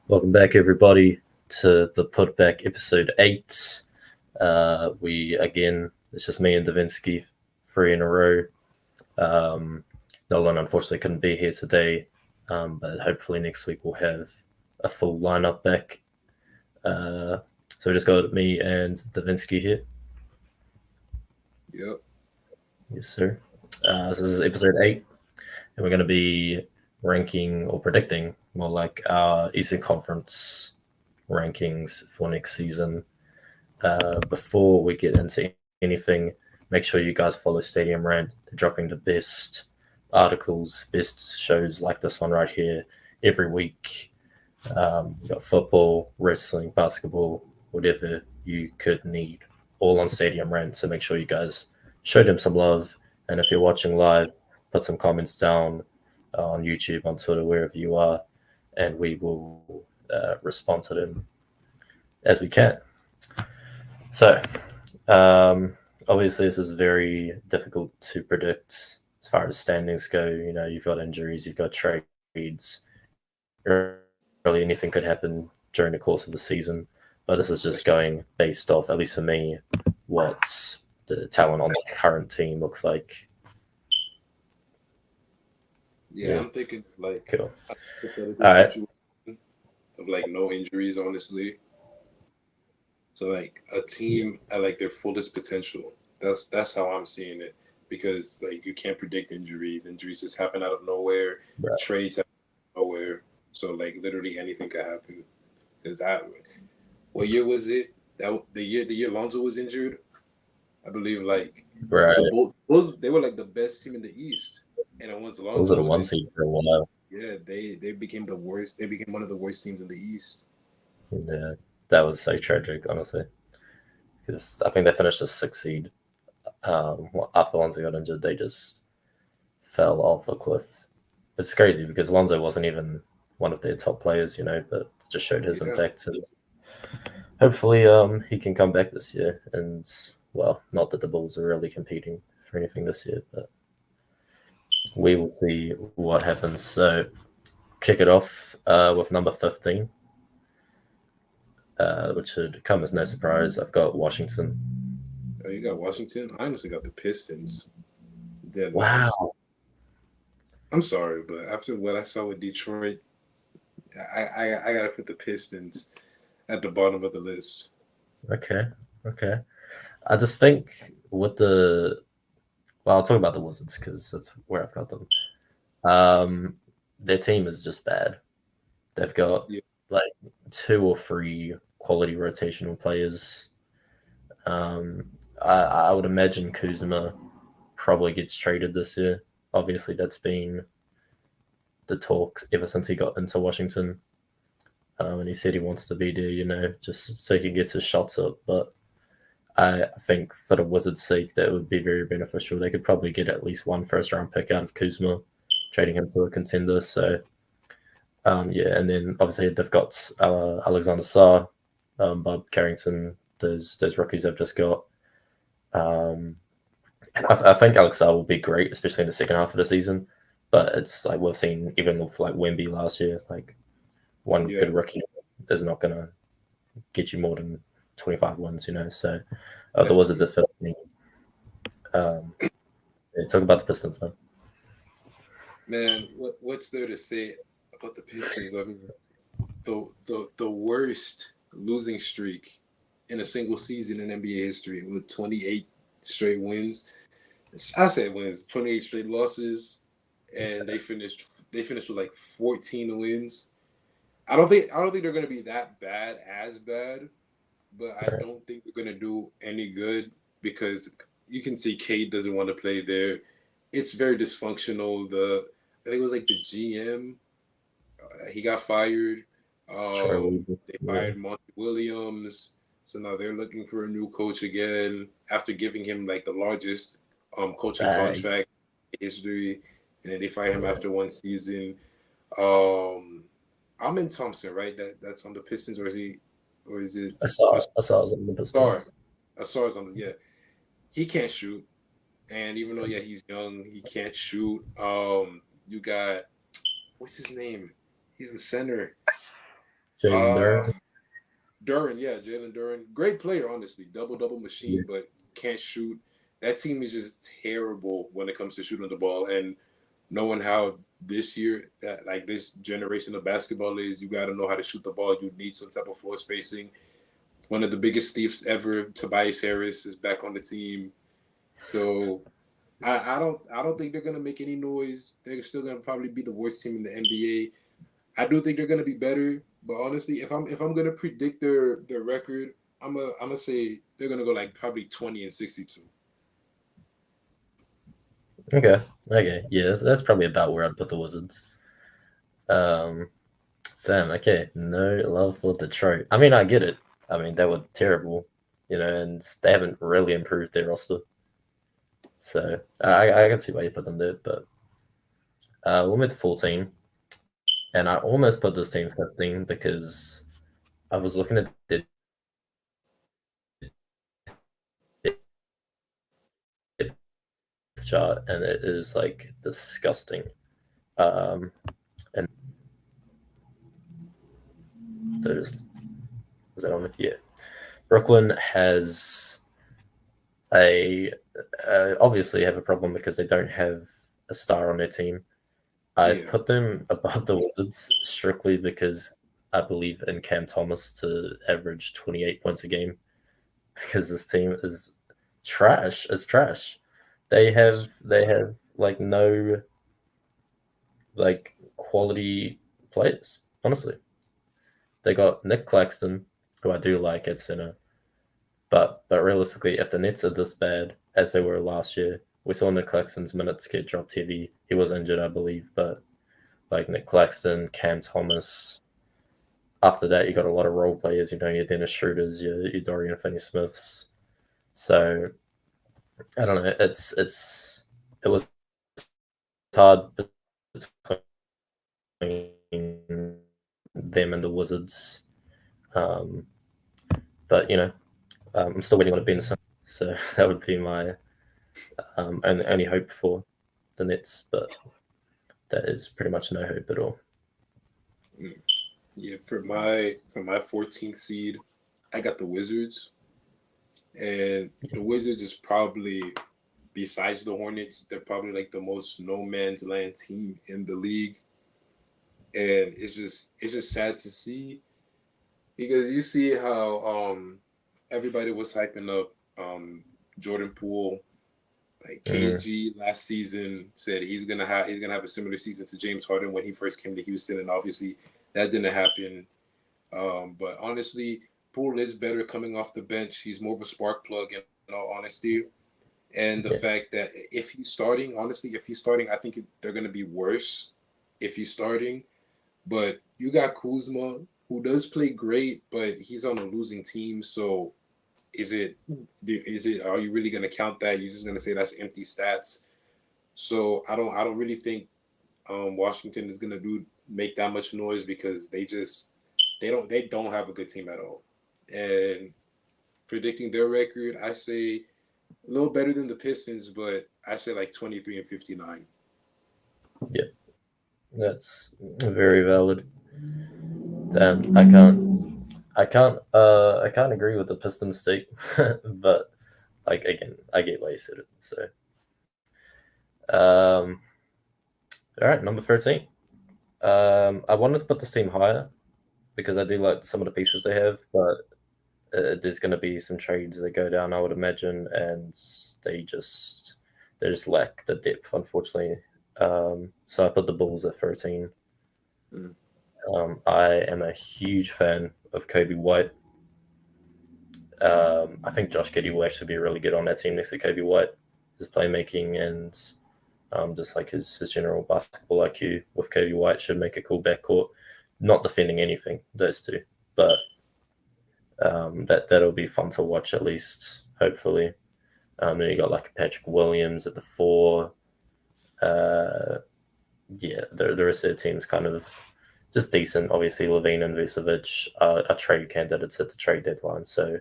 Welcome back, everybody, to the Putback episode 8. It's just me and Dovensky, three in a row. Um, Nolan unfortunately couldn't be here today, but hopefully next week we'll have a full lineup back. So we just got me and Dovensky here. Yep. Yes, sir. So this is episode 8, and we're going to be ranking or predicting more like our Eastern Conference rankings for next season. Before we get into anything, make sure you guys follow Stadium Rant. They're dropping the best articles, best shows like this one right here every week. We got football, wrestling, basketball, whatever you could need, all on Stadium Rant. So make sure you guys show them some love. And if you're watching live, put some comments down on YouTube, on Twitter, wherever you are, and we will respond to them as we can. So, obviously, this is very difficult to predict as far as standings go. You know, you've got injuries, you've got trades. Really, anything could happen during the course of the season. But this is just going That's based off, at least for me, what the talent on the current team looks like. yeah. Yeah, I'm thinking like cool. a hypothetical All right. situation of like no injuries, honestly. So like a Yeah. team at like their fullest potential. That's how I'm seeing it because like you can't predict injuries. Injuries just happen out of nowhere. Right. Trades happen out of nowhere. So like literally anything could happen. Cause I, what year was it? That the year Lonzo was injured. I believe like Right. the Bulls they were like the best team in the East, and then once Those are Lonzo the was one in, seed for a while. yeah, they became the worst. They became one of the worst teams in the East. Yeah, that was so tragic, honestly, because I think they finished as sixth seed. After Lonzo got injured, they just fell off a cliff. It's crazy because Lonzo wasn't even one of their top players, you know, but just showed his Yeah, impact. And hopefully, he can come back this year. And well, not that the Bulls are really competing for anything this year, but we will see what happens. So, kick it off with number 15, which should come as no surprise. I've got Washington. you got Washington. I honestly got the Pistons dead last. Wow. I'm sorry, but after what I saw with Detroit, I gotta put the Pistons at the bottom of the list. Okay. Okay. I just think with well, I'll talk about the Wizards because that's where I've got them. Um, their team is just bad. They've got Yeah, like two or three quality rotational players. Um, I would imagine Kuzma probably gets traded this year. Obviously, that's been the talks ever since he got into Washington. And he said he wants to be there, you know, just so he can get his shots up. But I think for the Wizards' sake, that would be very beneficial. They could probably get at least one first round pick out of Kuzma, trading him to a contender. So, yeah, and then obviously they've got Alexander Sarr, Bob Carrington, those rookies they've just got. Um, I think Alex Sarr will be great, especially in the second half of the season. But it's like we've seen even with like Wemby last year, like one yeah, good rookie is not going to get you more than 25 wins, you know. So the that's Wizards true. are 15. Yeah, talk about the Pistons, man. Man, what's there to say about the Pistons? I mean, the worst losing streak in a single season in NBA history with 28 straight wins. I said wins, 28 straight losses, and they finished with like 14 wins. I don't think they're gonna be that bad as bad, but I Right. don't think they're gonna do any good because you can see Kate doesn't want to play there. It's very dysfunctional. I think it was like the GM. He got fired. Troy Weaver. They Yeah. fired Monty Williams, so now they're looking for a new coach again after giving him like the largest coaching Bag. contract in history, and then they fire him Yeah. after one season. Um, Amin Thompson, right? That's on the Pistons, or is it a I saw it was in the star? Pistons. A star's on. Yeah, he can't shoot, and even though yeah he's young, he can't shoot. You got what's his name? He's the center. Jalen Uh, Duran. Duran, yeah, Jalen Duran, great player, honestly, double Yeah. machine, but can't shoot. That team is just terrible when it comes to shooting the ball. And knowing how this year, that like this generation of basketball is, you got to know how to shoot the ball. You need some type of floor spacing. One of the biggest thieves ever, Tobias Harris, is back on the team. So I don't think they're gonna make any noise. They're still gonna probably be the worst team in the NBA. I do think they're gonna be better, but honestly, if I'm gonna predict their record, I'm gonna say they're gonna go like probably 20-62. Okay. Okay. Yeah, that's probably about where I'd put the Wizards. Um, Damn. Okay. No love for Detroit. I mean, I get it. I mean, they were terrible, and they haven't really improved their roster. So I can see why you put them there, but we'll move to 14, and I almost put this team 15 because I was looking at the depth chart, and it is like disgusting. And there's is that on it? Yeah, Brooklyn has a obviously have a problem because they don't have a star on their team. I've Yeah, put them above the Wizards strictly because I believe in Cam Thomas to average 28 points a game because this team is trash. It's trash. They have like no like quality players. Honestly, they got Nick Claxton, who I do like at center, but realistically, if the Nets are this bad as they were last year, we saw Nick Claxton's minutes get dropped heavy. He was injured, I believe, but like Nick Claxton, Cam Thomas. After that, you got a lot of role players. Your Dennis Schroeders, your Dorian Finney-Smiths. So I don't know. It was hard between them and the Wizards. Um, but I'm still waiting on a Benson, so that would be my only hope for the Nets. But that is pretty much no hope at all. mm. Yeah. For my 14th seed, I got the Wizards, and the Wizards is probably, besides the Hornets, they're probably like the most no man's land team in the league, and it's just sad to see because you see how everybody was hyping up Jordan Poole. Like Mm, KG last season said he's gonna have a similar season to James Harden when he first came to Houston, and obviously that didn't happen. But honestly, Poole is better coming off the bench. He's more of a spark plug in all honesty. And the yeah, fact that if he's starting, honestly, if he's starting, I think they're gonna be worse if he's starting. But you got Kuzma, who does play great, but he's on a losing team. So is it are you really gonna count that? You're just gonna say that's empty stats. So I don't really think Washington is gonna do make that much noise because they don't have a good team at all. And predicting their record, I say a little better than the Pistons, but I say like 23-59. yeah, that's very valid. Damn, I can't agree with the Pistons take, but like again, I get why you said it. So, um, all right, number 13. I wanted to put this team higher because I do like some of the pieces they have, but there's going to be some trades that go down, I would imagine, and they just they just lack the depth, unfortunately. So I put the Bulls at 13. Mm. I am a huge fan of Kobe White. I think Josh Giddey will actually be really good on that team next to Kobe White. His playmaking and just like his general basketball IQ with Kobe White should make a cool backcourt. Not defending anything, those two, but that'll be fun to watch at least, hopefully. Then you got like Patrick Williams at the four. Uh, yeah, the rest of the team's kind of just decent. Obviously, Levine and Vucevic are trade candidates at the trade deadline. So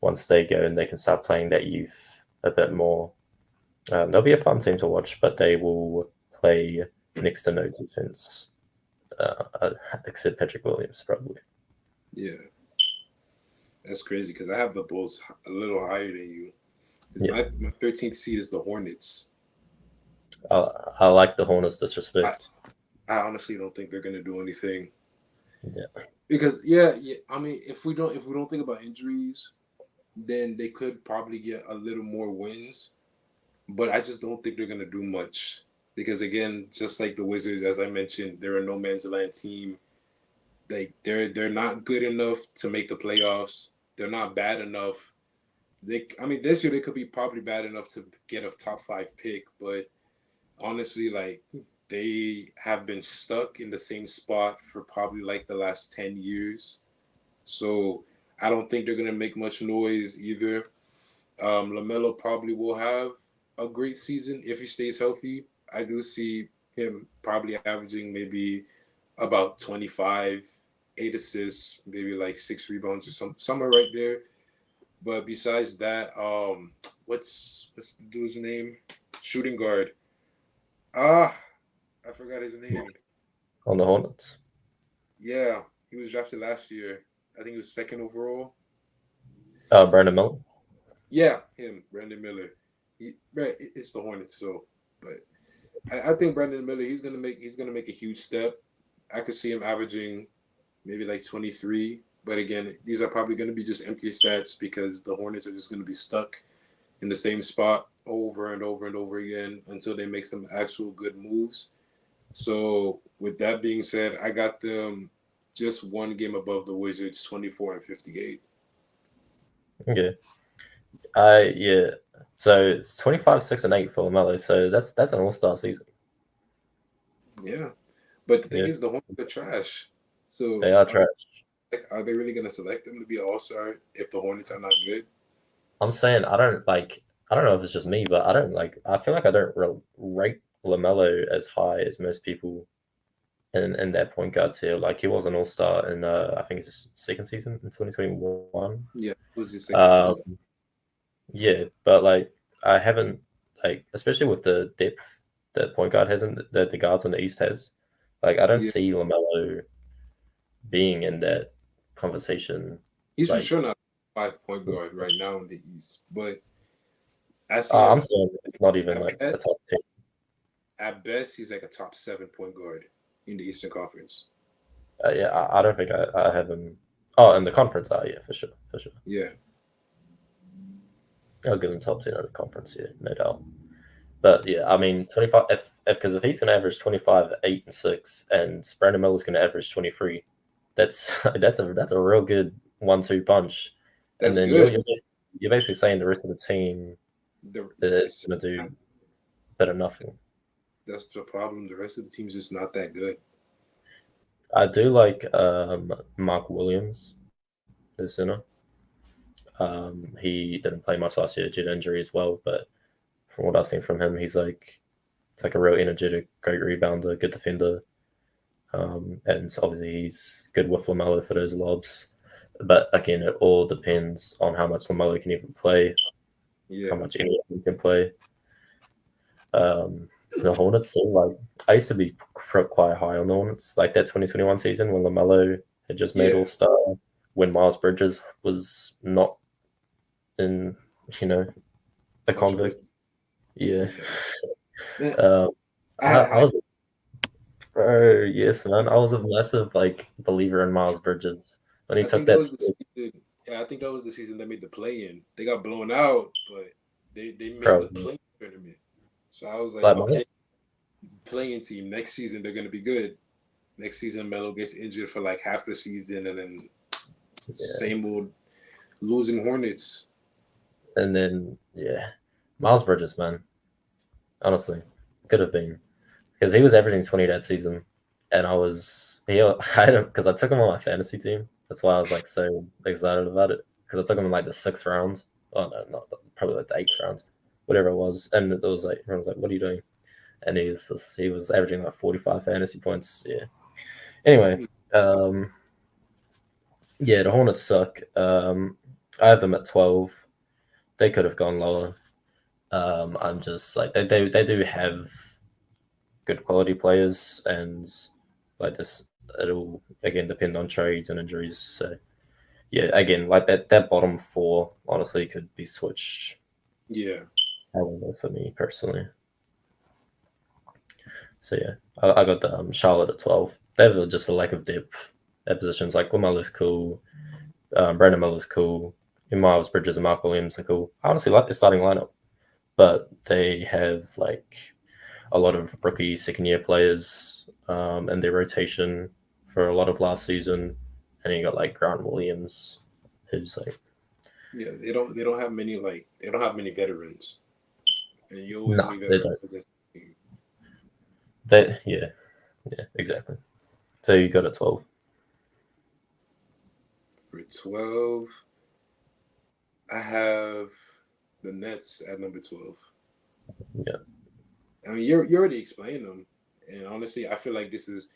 once they go and they can start playing that youth a bit more, they'll be a fun team to watch. But they will play next to no defense, except Patrick Williams probably. Yeah, that's crazy because I have the Bulls a little higher than you. Yeah, My 13th seed is the Hornets. I like the Hornets I, disrespect. I honestly don't think they're gonna do anything Yeah, because yeah. I mean, if we don't think about injuries, then they could probably get a little more wins. But I just don't think they're gonna do much because again, just like the Wizards, as I mentioned, they're a no man's land team. They're not good enough to make the playoffs. They're not bad enough. I mean, this year they could be probably bad enough to get a top five pick, but honestly, like they have been stuck in the same spot for probably like the last 10 years. So I don't think they're gonna make much noise either. Lamelo probably will have a great season if he stays healthy. I do see him probably averaging maybe about 25, 8 assists, maybe like 6 rebounds or somewhere right there. But besides that, what's the dude's name? Shooting guard. Ah, I forgot his name. on the Hornets. Yeah, he was drafted last year. I think he was second overall. Brandon Miller. Yeah, him, Brandon Miller. Right, it's the Hornets. So, but I think Brandon Miller, he's gonna make a huge step. I could see him averaging maybe like 23. But again, these are probably going to be just empty stats because the Hornets are just going to be stuck in the same spot over and over and over again until they make some actual good moves. So, with that being said, I got them just one game above the Wizards, 24 and 58. Okay. Yeah. So it's 25, 6, and 8 for Lamelo. So that's an all-star season. Yeah. But the thing Yeah, is, the Hornets are trash. So, they are trash. are they really going to select them to be an all star if the Hornets are not good? I'm saying I don't like. I don't know if it's just me, but I don't like. I feel like I don't rate Lamelo as high as most people in that point guard tier. Like he was an all star in I think it's his second season in 2021. Yeah, it was his second Um, season. yeah, but like I haven't like especially with the depth that point guard has in that the guards in the East has. Like I don't Yeah. see Lamelo being in that conversation. He's for Like sure not a 5 point guard right now in the East, but I see I'm him saying it's not even at like best, a top 10. at best he's like a top 7 point guard in the Eastern Conference. Yeah, I don't think I have him. Oh, in the conference, yeah, for sure, for sure. Yeah, I'll give him top 10 in the conference, yeah, no doubt. But yeah, I mean, 25. If because if he's going to average 25, 8, and 6, and Brandon Miller's going to average 23, that's that's a real good 1-2 punch. And that's then good. you're basically saying the rest of the team The is it's going to do better nothing. that's the problem. The rest of the team's just not that good. I do like Mark Williams, the center. He didn't play much last year due to injury as well, but from what I've seen from him, it's like a real energetic, great rebounder, good defender, and obviously he's good with Lamelo for those lobs. But again, it all depends on how much Lamelo can even play, how Yeah, much anyone can play. The Hornets, so like I used to be quite high on the Hornets, like that 2021 season when Lamelo had just made yeah, All Star, when Miles Bridges was not in, you know, a convict. controversy. Yeah. Yeah, man, Um, I had a I high. was, bro, yes, man. I was a massive like believer in Miles Bridges when he I took think that that was the step, season. Yeah, I think that was the season they made the play in. They got blown out, but they made the probably. play tournament. So I was like, Like okay, Miles, playing team next season they're gonna be good. Next season Melo gets injured for like half the season, and then yeah, same old losing Hornets. and then yeah, Miles Bridges, man. Honestly, could have been because he was averaging 20 that season, and I had him because I took him on my fantasy team. That's why I was like so excited about it because I took him in like the sixth round. Oh no, not probably like the eighth round, whatever it was, and it was like everyone was like, "What are you doing?" And he was averaging like 45 fantasy points. Yeah. Anyway, um, yeah, the Hornets suck. I have them at 12. They could have gone lower. I'm just like they do have good quality players and like this it'll again depend on trades and injuries. So yeah, again, like that bottom four honestly could be switched. Yeah. I don't know for me personally. So yeah, I got Charlotte at 12. They have just a lack of depth at positions. Like Lamelo's cool, Brandon Miller's cool, and Miles Bridges and Mark Williams are cool. I honestly like the starting lineup, but they have like a lot of rookie second year players in their rotation for a lot of last season, and you got like Grant Williams, who's like Yeah. They don't have many they don't have many veterans, and you always nah, need they veterans don't. in this team. They yeah exactly. So you got a 12. For 12, I have the Nets at number 12. Yeah, I mean, you already explained them, and honestly, I feel like this is.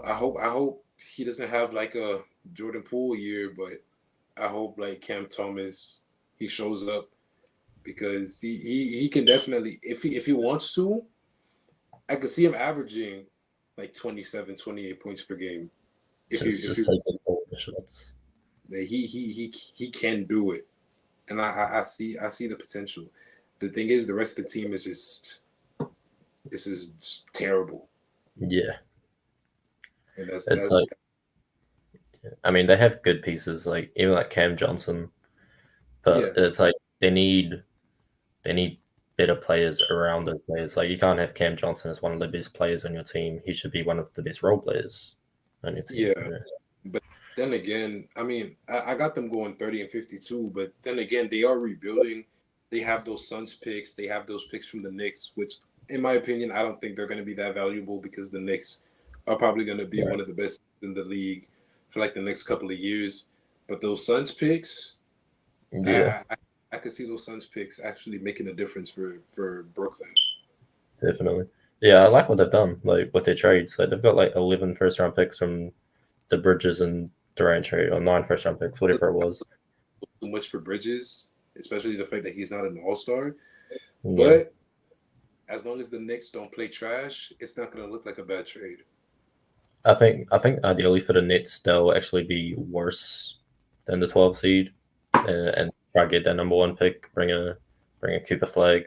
I hope he doesn't have like a Jordan Poole year, but I hope like Cam Thomas he shows up because he can definitely if he wants to, I could see him averaging like 27, 28 points per game. If he just taking all the shots. like, he can do it, and I see the potential. The thing is, the rest of the team is just this is just terrible, Yeah, and that's it's that's like I mean they have good pieces like even like Cam Johnson, but yeah, it's like they need better players around those players. Like you can't have Cam Johnson as one of the best players on your team. He should be one of the best role players on your team. yeah. But then again, I mean, I got them going 30 and 52, but then again, they are rebuilding. They have those Suns picks. They have those picks from the Knicks, which, in my opinion, I don't think they're going to be that valuable because the Knicks are probably going to be Right. one of the best in the league for like the next couple of years. But those Suns picks, Yeah, I, I, I could see those Suns picks actually making a difference for Brooklyn. definitely. Yeah, I like what they've done, like with their trades. Like they've got like 11 first round picks from the Bridges and Durant trade, or 9 first round picks, whatever it was. Too much for Bridges, especially the fact that he's not an All Star. Yeah. But as long as the Knicks don't play trash, it's not going to look like a bad trade. I think ideally for the Nets they'll actually be worse than the 12 seed and try to get that number one pick, bring a Cooper flag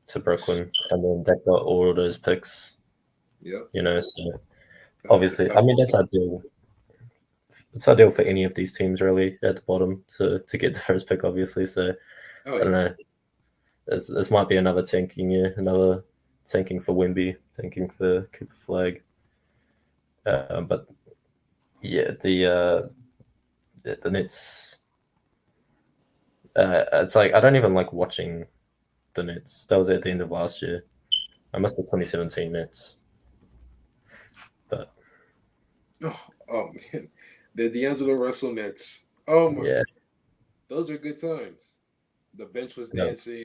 to Brooklyn, and then they've got all of those picks, Yep. So It's obviously, time. I mean that's ideal. It's ideal for any of these teams really at the bottom to get the first pick, obviously. So Oh I don't yeah. know. This might be another tanking year, another tanking for Wimby, tanking for Cooper Flag. But yeah, the Nets. It's like I don't even like watching the Nets. That was at the end of last year. I missed the 2017 Nets, but Oh man, the D'Angelo Russell Nets. Oh my, yeah, those are good times. The bench was no, dancing.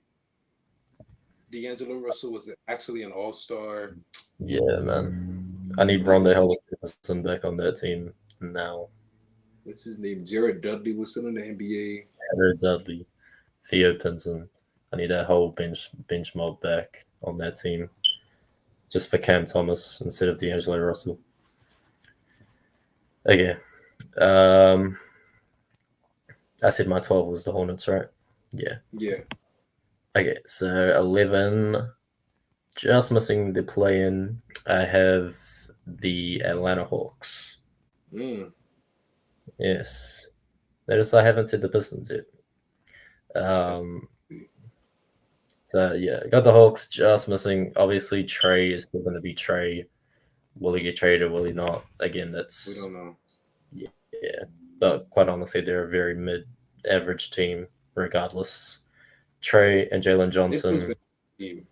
D'Angelo Russell was actually an All Star. yeah, man. I need The Rondo Hollis Jefferson back on that team now. what's his name? Jared Dudley was still in the NBA. Heather Dudley, Theo Pinson. I need that whole bench mob back on that team, just for Cam Thomas instead of D'Angelo Russell. Okay. Um, I said my 12 was the Hornets, right? Yeah. Yeah, Okay, so 11, just missing the play in. I have the Atlanta Hawks. mm. Yes. Notice I haven't said the Pistons yet. Um, so yeah, got the Hawks just missing. Obviously, Trey is still going to be Trey. Will he get traded? Will he not? Again, We that's don't know. yeah. But quite honestly, they're a very mid-average team, regardless. Trey and Jalen It feels Johnson. better team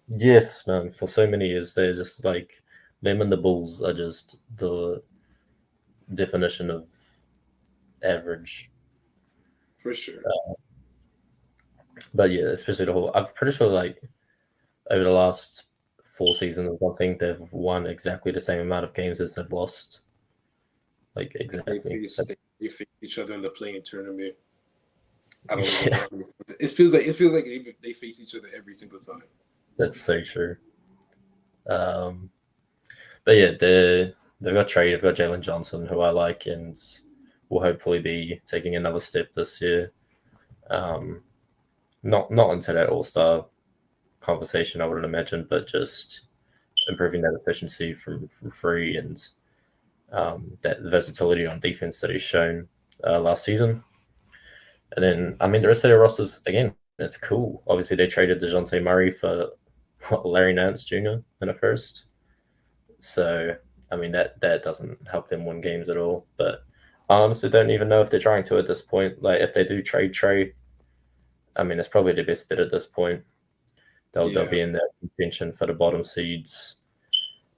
Yes, man. For so many years, they're just like them and the Bulls are just the definition of average. for sure. But yeah, especially the whole. I'm pretty sure like over the last 4 seasons, I think they've won exactly the same amount of games as they've lost. Like And they exactly. face they face each other in the playing tournament. I don't even know Yeah, how many. It feels like they face each other every single time. that's so true. Um, But yeah, they've got Trey, they've got Jalen Johnson, who I like, and will hopefully be taking another step this year. Um, not into that All Star conversation, I wouldn't imagine, but just improving that efficiency from free and that versatility on defense that he's shown last season. And then, I mean, the rest of their rosters, again, it's cool. Obviously, they traded DeJounte Murray for Larry Nance Jr. in a first. So, I mean, that doesn't help them win games at all. But I honestly don't even know if they're trying to at this point. Like, if they do trade Trey, I mean, it's probably the best bet at this point. They'll Yeah, be in that contention for the bottom seeds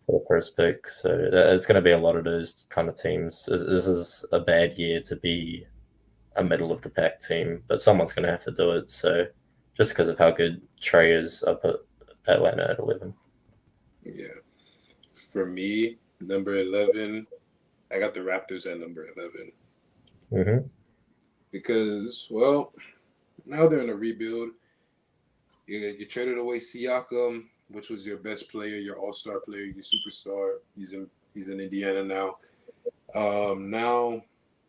for the first pick. So it's going to be a lot of those kind of teams. This is a bad year to be a middle of the pack team, but someone's going to have to do it. So just because of how good Trey is, I put Atlanta at 11. yeah. For me, number 11, I got the Raptors at number 11 Mm-hmm. because, well, now they're in a rebuild. You traded away Siakam, which was your best player, your all-star player, your superstar. He's in Indiana now. Now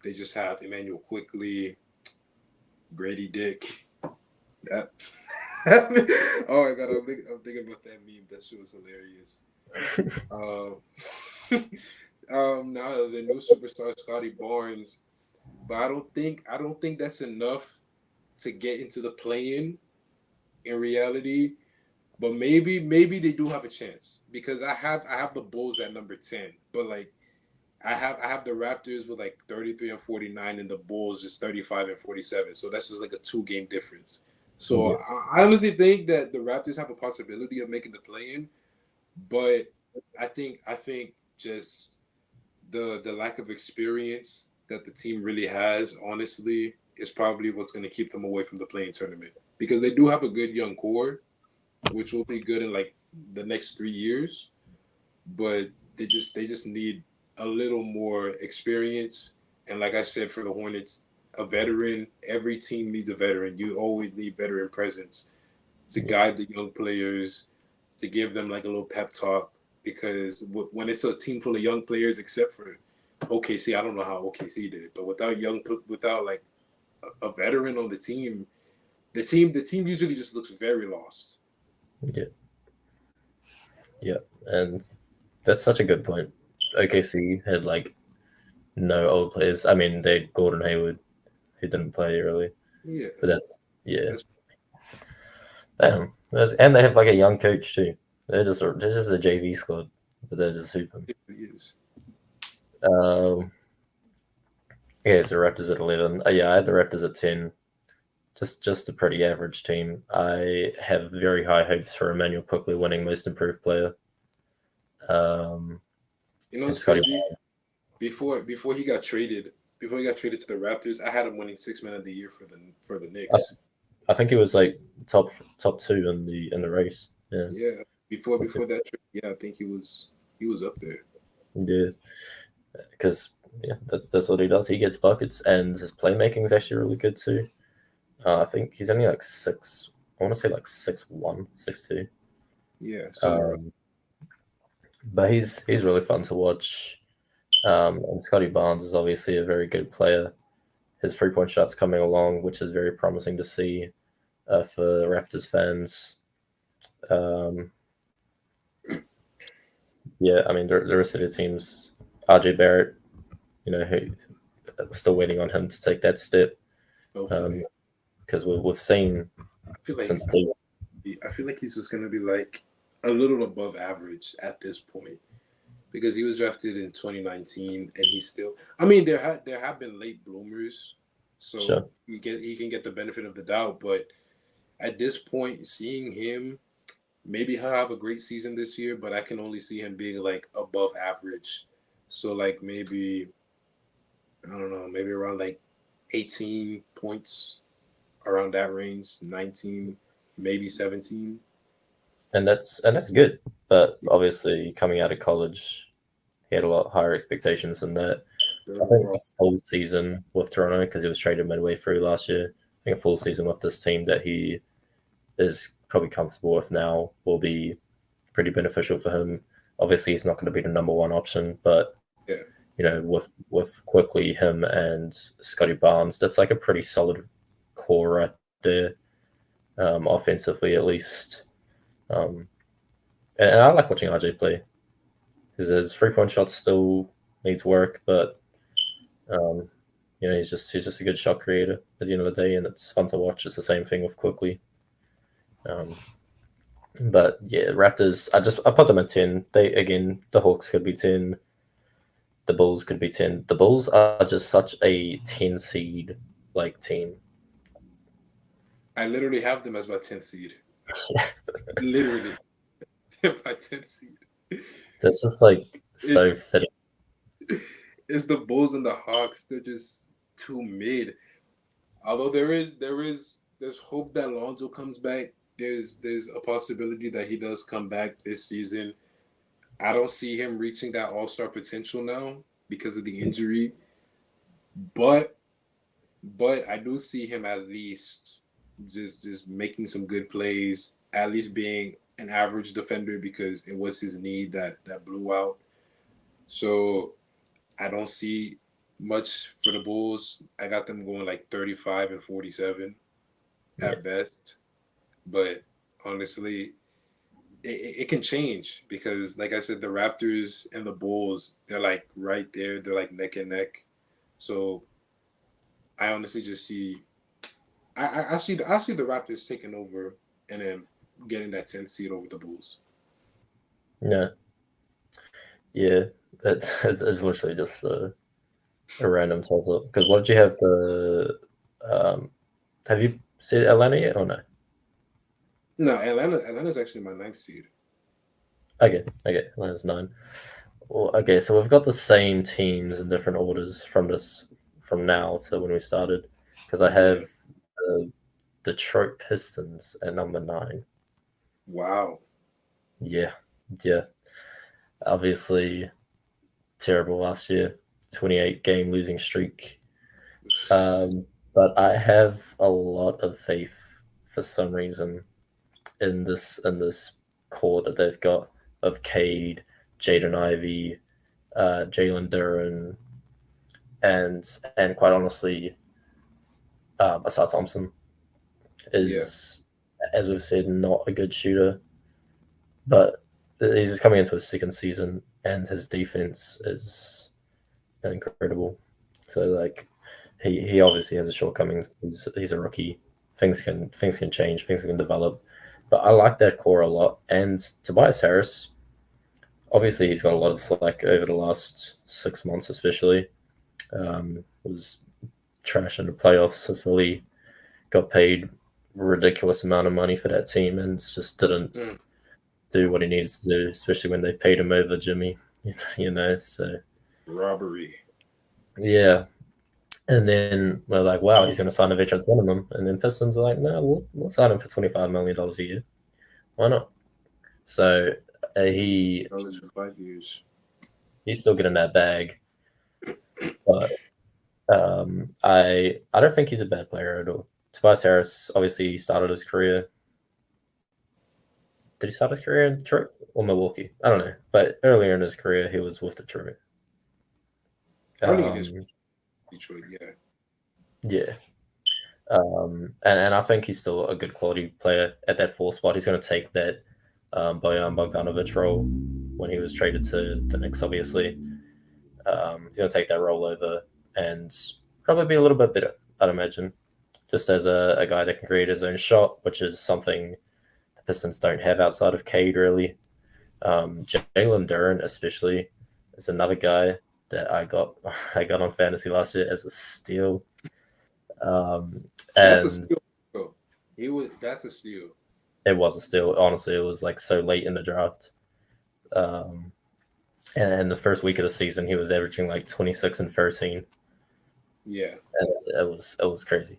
they just have Emmanuel Quickly, Grady Dick. That. Oh my god, I'm thinking about that meme. That shit was hilarious. Um, now the new superstar Scotty Barnes, but I don't think that's enough to get into the play-in. In reality, but maybe they do have a chance because I have the Bulls at number 10, but like I have the Raptors with like 33 and 49 and the Bulls just 35 and 47. So that's just like a 2 game difference. So Yeah. I honestly think that the Raptors have a possibility of making the play in, but I think just the lack of experience that the team really has, honestly, is probably what's going to keep them away from the playing tournament because they do have a good young core, which will be good in like the next 3 years, but they just need a little more experience. And like I said, for the Hornets, a veteran. Every team needs a veteran. You always need veteran presence to Yeah. guide the young players, to give them like a little pep talk. Because when it's a team full of young players, except for OKC, I don't know how OKC did it, but without like a veteran on the team usually just looks very lost. Yeah. Yeah. And that's such a good point. OKC had like no old players. I mean, they had Gordon Hayward, who didn't play early, Yeah, but that's, yeah. that's And they have like a young coach too. They're just a JV squad, but they're just hooping. it is. Um, yeah, so Raptors at 11. Yeah, I had the Raptors at 10. Just a pretty average team. I have very high hopes for Emmanuel Quickly winning Most Improved Player. Um, You know and what's Scotty. crazy? Before he got traded to the Raptors, I had him winning 6 Man of the Year for the I, Knicks. I think he was like top two in the race. Yeah, Yeah, before that trade, yeah, I think he was up there. yeah, because yeah, that's what he does. He gets buckets, and his playmaking is actually really good too. I think he's only like 6. I want to say like 6'1", 6'2". Yeah, somewhere around. Um, but he's really fun to watch. And Scotty Barnes is obviously a very good player. His 3-point shot's coming along, which is very promising to see for Raptors fans. Um, yeah, I mean the rest of the teams, RJ Barrett, who we're still waiting on him to take that step Hopefully, because we've seen I feel like since the I feel like he's just gonna be like a little above average at this point because he was drafted in 2019 and he's still. I mean, there have been late bloomers, so sure. he can get the benefit of the doubt. But at this point, seeing him, maybe he'll have a great season this year, but I can only see him being like above average. So like maybe I don't know, maybe around like 18 points around that range, 19, maybe 17. And that's good. But obviously, coming out of college, he had a lot higher expectations than that. Third I think a overall. full season with Toronto because he was traded midway through last year. I think a full season with this team that he is probably comfortable with now will be pretty beneficial for him. Obviously, he's not going to be the number one option, but Yeah. with quickly him and Scotty Barnes, that's like a pretty solid core right there, offensively at least. Um, and I like watching RJ play. His 3 point shot still needs work, but um, he's just a good shot creator at the end of the day, and it's fun to watch. It's the same thing with quickly. Um, but yeah, Raptors. I put them at 10. The Hawks could be 10. The Bulls could be 10. The Bulls are just such a 10 seed like team. I literally have them as my 10th seed. Literally. My 10th seed. That's just like so It's fitting. it's the Bulls and the Hawks. They're just too mid. Although there's hope that Lonzo comes back. There's a possibility that he does come back this season. I don't see him reaching that all-star potential now because of the injury. But I do see him at least just making some good plays, at least being an average defender because it was his knee that blew out. So I don't see much for the Bulls. I got them going like 35 and 47 Yeah. at best. But honestly, it can change because, like I said, the Raptors and the Bulls, they're like right there. They're like neck and neck. So I honestly just see, I see the Raptors taking over and then getting that 10th seed over the Bulls. Yeah. Yeah. It's literally just a random toss up. Because what did you have the um have you seen Atlanta yet or no? No, Atlanta's actually my ninth seed. Okay, Atlanta's 9. Well, okay, so we've got the same teams in different orders from now to when we started. Because I Yeah. have the Detroit Pistons at number 9. Wow. Yeah, yeah. Obviously, terrible last year, 28 game losing streak. But I have a lot of faith for some reason in this core that they've got of Cade, Jaden Ivey, Jalen Duran, and quite honestly, Asar Thompson Yeah. is, as we've said, not a good shooter, but he's coming into his second season, and his defense is incredible. So like, he obviously has his shortcomings. He's a rookie. Things can change. Things can develop. But I like that core a lot. And Tobias Harris, obviously, he's got a lot of slack over the last 6 months, especially. Was trash in the playoffs. So Philly got paid ridiculous amount of money for that team and just didn't Mm. do what he needed to do, especially when they paid him over Jimmy. So Robbery. yeah. And then we're like, wow, he's going to sign a veterans minimum. And then Pistons are like, no, we'll sign him for $25 million a year. Why not? So he Dollars for 5 years. he's still getting that bag, but I don't think he's a bad player at all. Tobias Harris obviously started his career. Did he start his career in Detroit or Milwaukee? I don't know, but earlier in his career he was with Detroit. Early in his Um, Detroit, yeah. yeah, and I think he's still a good quality player at that 4 spot. He's going to take that Bojan Bogdanovic role when he was traded to the Knicks. Obviously, he's going to take that role over and probably be a little bit better, I'd imagine, just as a guy that can create his own shot, which is something the Pistons don't have outside of Cade, really. Jalen Duran, especially, is another guy that I got I got on fantasy last year as a steal. Um, That's a and steal. Bro. That's a steal. it was a steal. Honestly, it was like so late in the draft. Um, and the first week of the season, he was averaging like 26 and 13. Yeah. And it was crazy.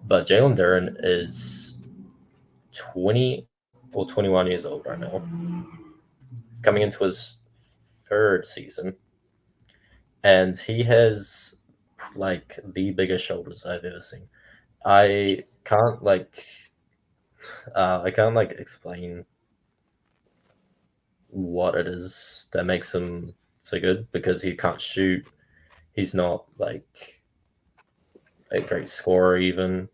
But Jalen Duran is 20 or 21 years old right now. He's coming into his third season, and he has like the biggest shoulders I've ever seen. I can't like I can't like explain what it is that makes him so good because he can't shoot. He's not like a great scorer even.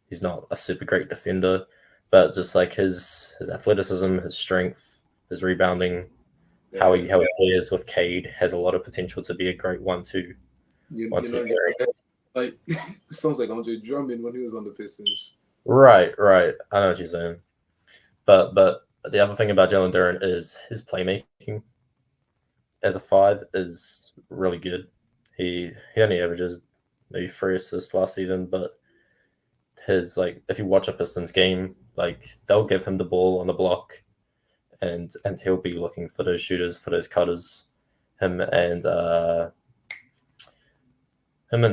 He's not a super great defender, but just like his athleticism, his strength, his rebounding, Yeah. how he plays with Cade has a lot of potential to be a great one You two know, pairing. like it sounds like Andre Drummond when he was on the Pistons. Right. I know what you're saying. But the other thing about Jalen Duren is his playmaking as a five is really good. He only averages maybe 3 assists last season, but his like if you watch a Pistons game, like they'll give him the ball on the block and he'll be looking for those shooters, for those cutters. Him and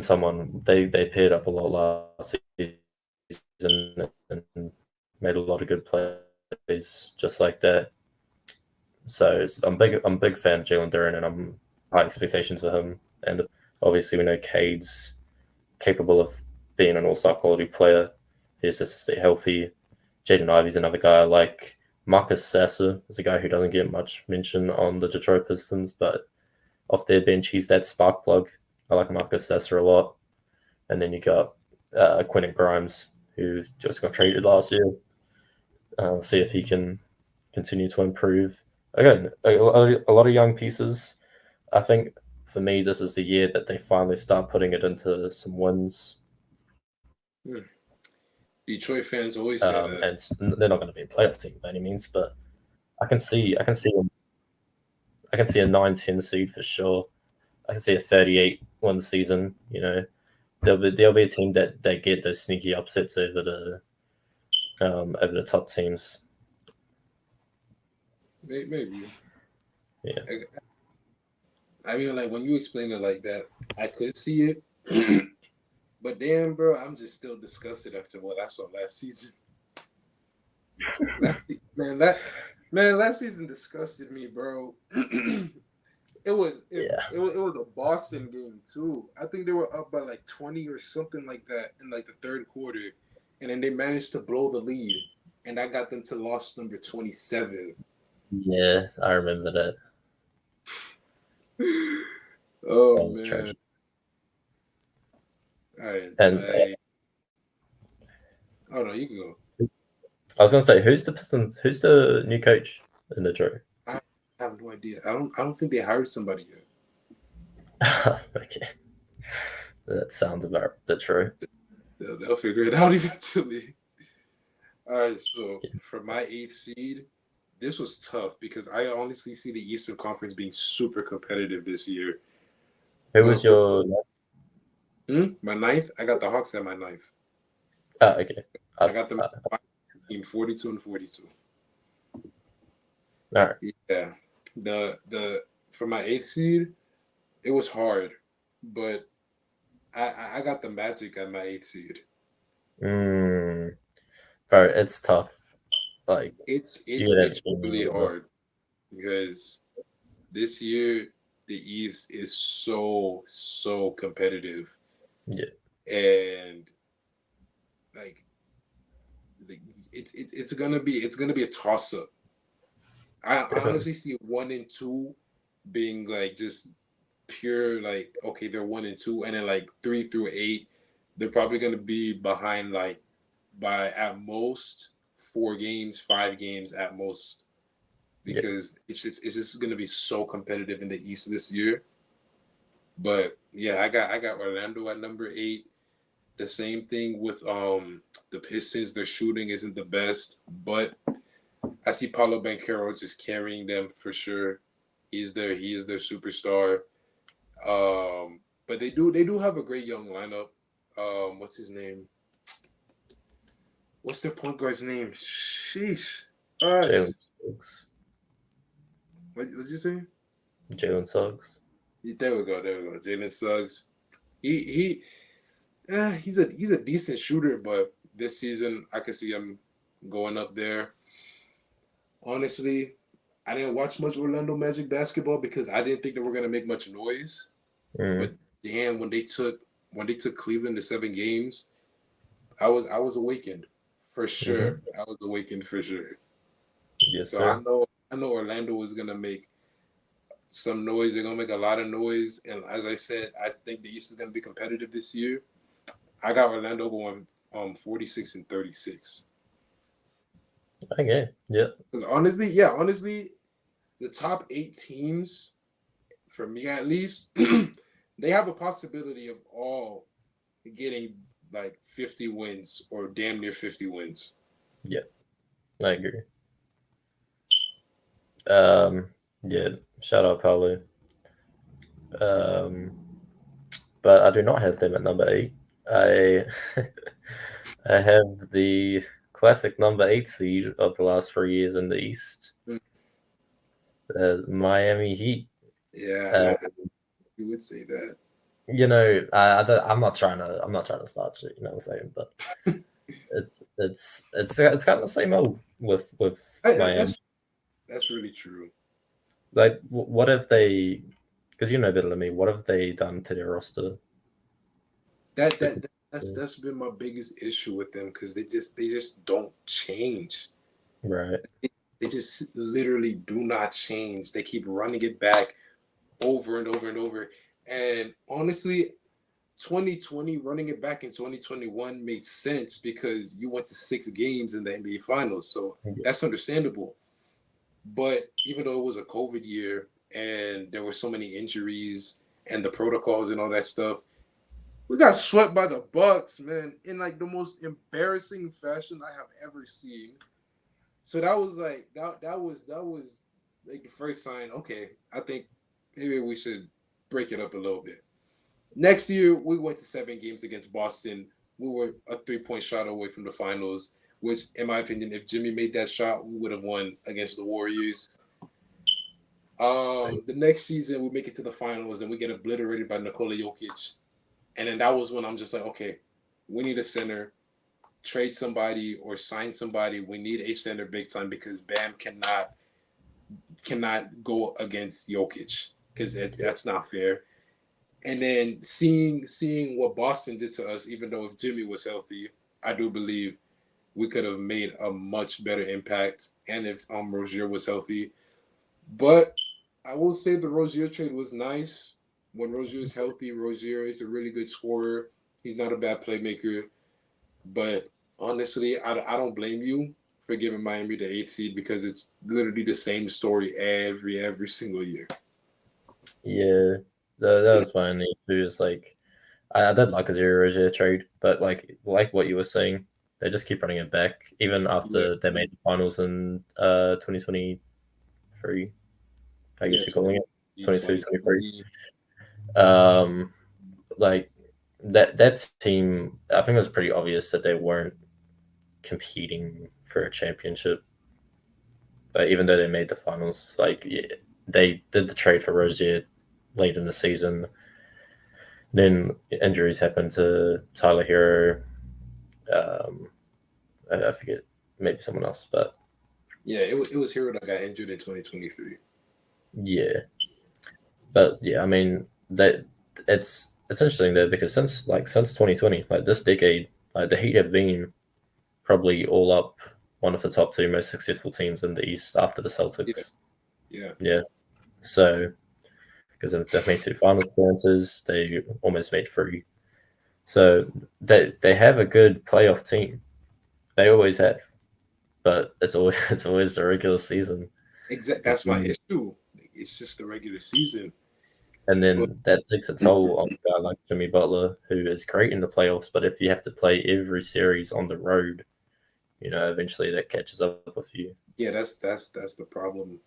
someone they paired up a lot last season and made a lot of good plays just like that. So I'm a big fan of Jalen Duren, and I'm high expectations for him. And obviously, we know Cade's capable of being an all-star quality player. He just has to stay healthy. Jaden Ivey's another guy I like. Marcus Sasser is a guy who doesn't get much mention on the Detroit Pistons, but off their bench, he's that spark plug. I like Marcus Sasser a lot. And then you got Quentin Grimes, who just got traded last year. See if he can continue to improve. Again, a lot of young pieces. I think for me, this is the year that they finally start putting it into some wins. Hmm. Detroit fans always say that. And they're not going to be a playoff team by any means, but I can see a 9-10 seed for sure. I can see a 38 one season. You know, there'll be a team that get those sneaky upsets over the top teams. Maybe. Yeah. I mean, like when you explain it like that, I could see it. But damn, bro, I'm just still disgusted after what I saw last season. Last season disgusted me, bro. Yeah. It was a Boston game too. I think they were up by like 20 or something like that in like the third quarter, and then they managed to blow the lead, and I got them to loss number 27. Yeah, I remember that. Oh That was man! tragic. All right, And like, oh no, you can go. I was gonna say, who's the new coach in the Drew? I have no idea. I don't think they hired somebody yet. Okay, that sounds about the true. They'll figure it out eventually. All right, so Yeah. for my eighth seed, this was tough because I honestly see the Eastern Conference being super competitive this year. Who But was your? my ninth, I got the Hawks at my ninth. Okay. I got them team 42 and 42. All right. Yeah, the for my eighth seed, it was hard, but I got the Magic at my eighth seed. Bro, it's tough. Like you get It's really that. hard because this year the East is so competitive, Yeah. and like it's gonna be a toss up. I Definitely. honestly see 1 and 2 being like just pure like okay they're 1 and 2, and then like 3 through 8 they're probably gonna be behind like by at most 4 games, 5 games at most, Yeah. because it's just gonna be so competitive in the East this year. But yeah, I got Orlando at number 8. The same thing with the Pistons. Their shooting isn't the best, but I see Paulo Banchero just carrying them for sure. He is their superstar. But they do have a great young lineup. What's his name? What's their point guard's name? Sheesh. Gosh. Jalen Suggs. What'd you say? Jalen Suggs. There we go. There we go. Jalen Suggs. He he's a decent shooter, but this season I could see him going up there. Honestly, I didn't watch much Orlando Magic basketball because I didn't think they were gonna make much noise. But Mm. damn, when they took Cleveland to 7 games, I was awakened for Mm-hmm. sure. I was awakened for sure. Yes, So sir. I know Orlando is gonna make some noise. They're gonna make a lot of noise, and as I said, I think the East is gonna be competitive this year. I got Orlando going 46-36. Okay, yeah, Because honestly, the top 8 teams, for me at least, they have a possibility of all getting like 50 wins or damn near 50 wins. yeah, I agree. Um, yeah, shout out Paolo. Um, but I do not have them at number 8. I I have the classic number 8 seed of the last 3 years in the East, Miami Heat. Uh, Yeah, you would say that. I'm not trying to start shit. You know what I'm saying? But it's kind of the same old with Miami. That's really true. Like, what have they? Because you know better than me. What have they done to their roster? That So, that that's been my biggest issue with them because they just don't change. right. They just literally do not change. They keep running it back over and over and over. And honestly, 2020 running it back in 2021 made sense because you went to 6 games in the NBA Finals, so Yeah. that's understandable. But even though it was a COVID year and there were so many injuries and the protocols and all that stuff, we got swept by the Bucks, man, in like the most embarrassing fashion I have ever seen. So that was like that was like the first sign. Okay, I think maybe we should break it up a little bit. Next year we went to 7 games against Boston. We were a 3 point shot away from the finals. Which, in my opinion, if Jimmy made that shot, we would have won against the Warriors. The next season we make it to the finals and we get obliterated by Nikola Jokic. And then that was when I'm just like, okay, we need a center, trade somebody or sign somebody. We need a center big time because Bam cannot go against Jokic because that's not fair. And then seeing what Boston did to us, even though if Jimmy was healthy, I do believe we could have made a much better impact. And if Rozier was healthy, but I will say the Rozier trade was nice. When Rozier is healthy, Rozier is a really good scorer. He's not a bad playmaker. But honestly, I don't blame you for giving Miami the 8 seed because it's literally the same story every single year. Yeah, that was my only issue. Is like I did like the Zero Rozier trade, but like what you were saying, they just keep running it back even Yeah, after they made the finals in 2023. I yeah, guess you're calling it 22, 23. 2020. Um, like that team, I think it was pretty obvious that they weren't competing for a championship. Even though they made the finals, yeah, they did the trade for Rozier late in the season. Then injuries happened to Tyler Hero. Um, I forget, maybe someone else, but Yeah, it was Hero that got injured in 2023. yeah. But yeah, I mean that it's interesting though because since 2020, like this decade, like the Heat have been probably all up one of the top 2 most successful teams in the East after the Yeah, Celtics. yeah, Yeah, so because they've made 2 finals appearances, they almost made 3. So they have a good playoff team. They always have, but it's always it's always the regular season. exactly. It's That's my when, issue. It's just the regular season. and But then that takes a toll on a guy like Jimmy Butler, who is great in the playoffs. But if you have to play every series on the road, eventually that catches up with you. yeah, that's the problem.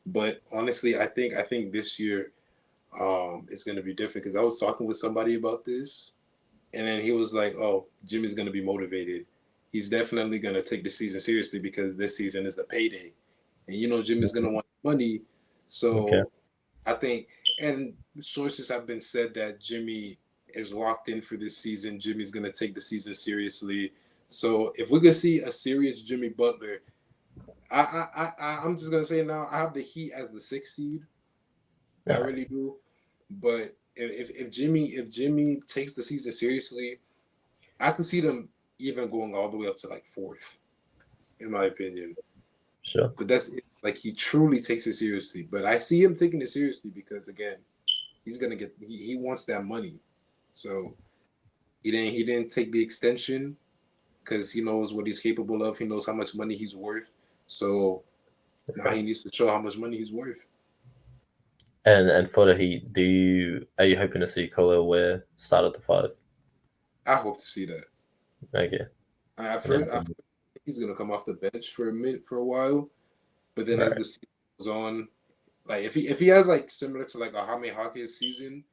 But honestly, I think this year it's gonna be different because I was talking with somebody about this, and then he was like, "Oh, Jimmy's gonna be motivated. He's definitely gonna take the season seriously because this season is the payday, and Jimmy's gonna want money." Okay, So I think, and sources have been said that Jimmy is locked in for this season. Jimmy's gonna take the season seriously. So if we could see a serious Jimmy Butler, I'm just gonna say now I have the Heat as the 6th seed. I all right, really do. But if Jimmy takes the season seriously, I can see them even going all the way up to like 4th, in my opinion. sure. But Like he truly takes it seriously. But I see him taking it seriously because again, he's gonna get he wants that money. So he didn't take the extension because he knows what he's capable of. He knows how much money he's worth. So now he needs to show how much money he's worth. And for the Heat, are you hoping to see Khalil Ware start at the five? I hope to see that. Okay. I feel he's gonna come off the bench for a minute for a while, but then as Right. the season goes on, like if he has like similar to like a Jaime Jaquez season,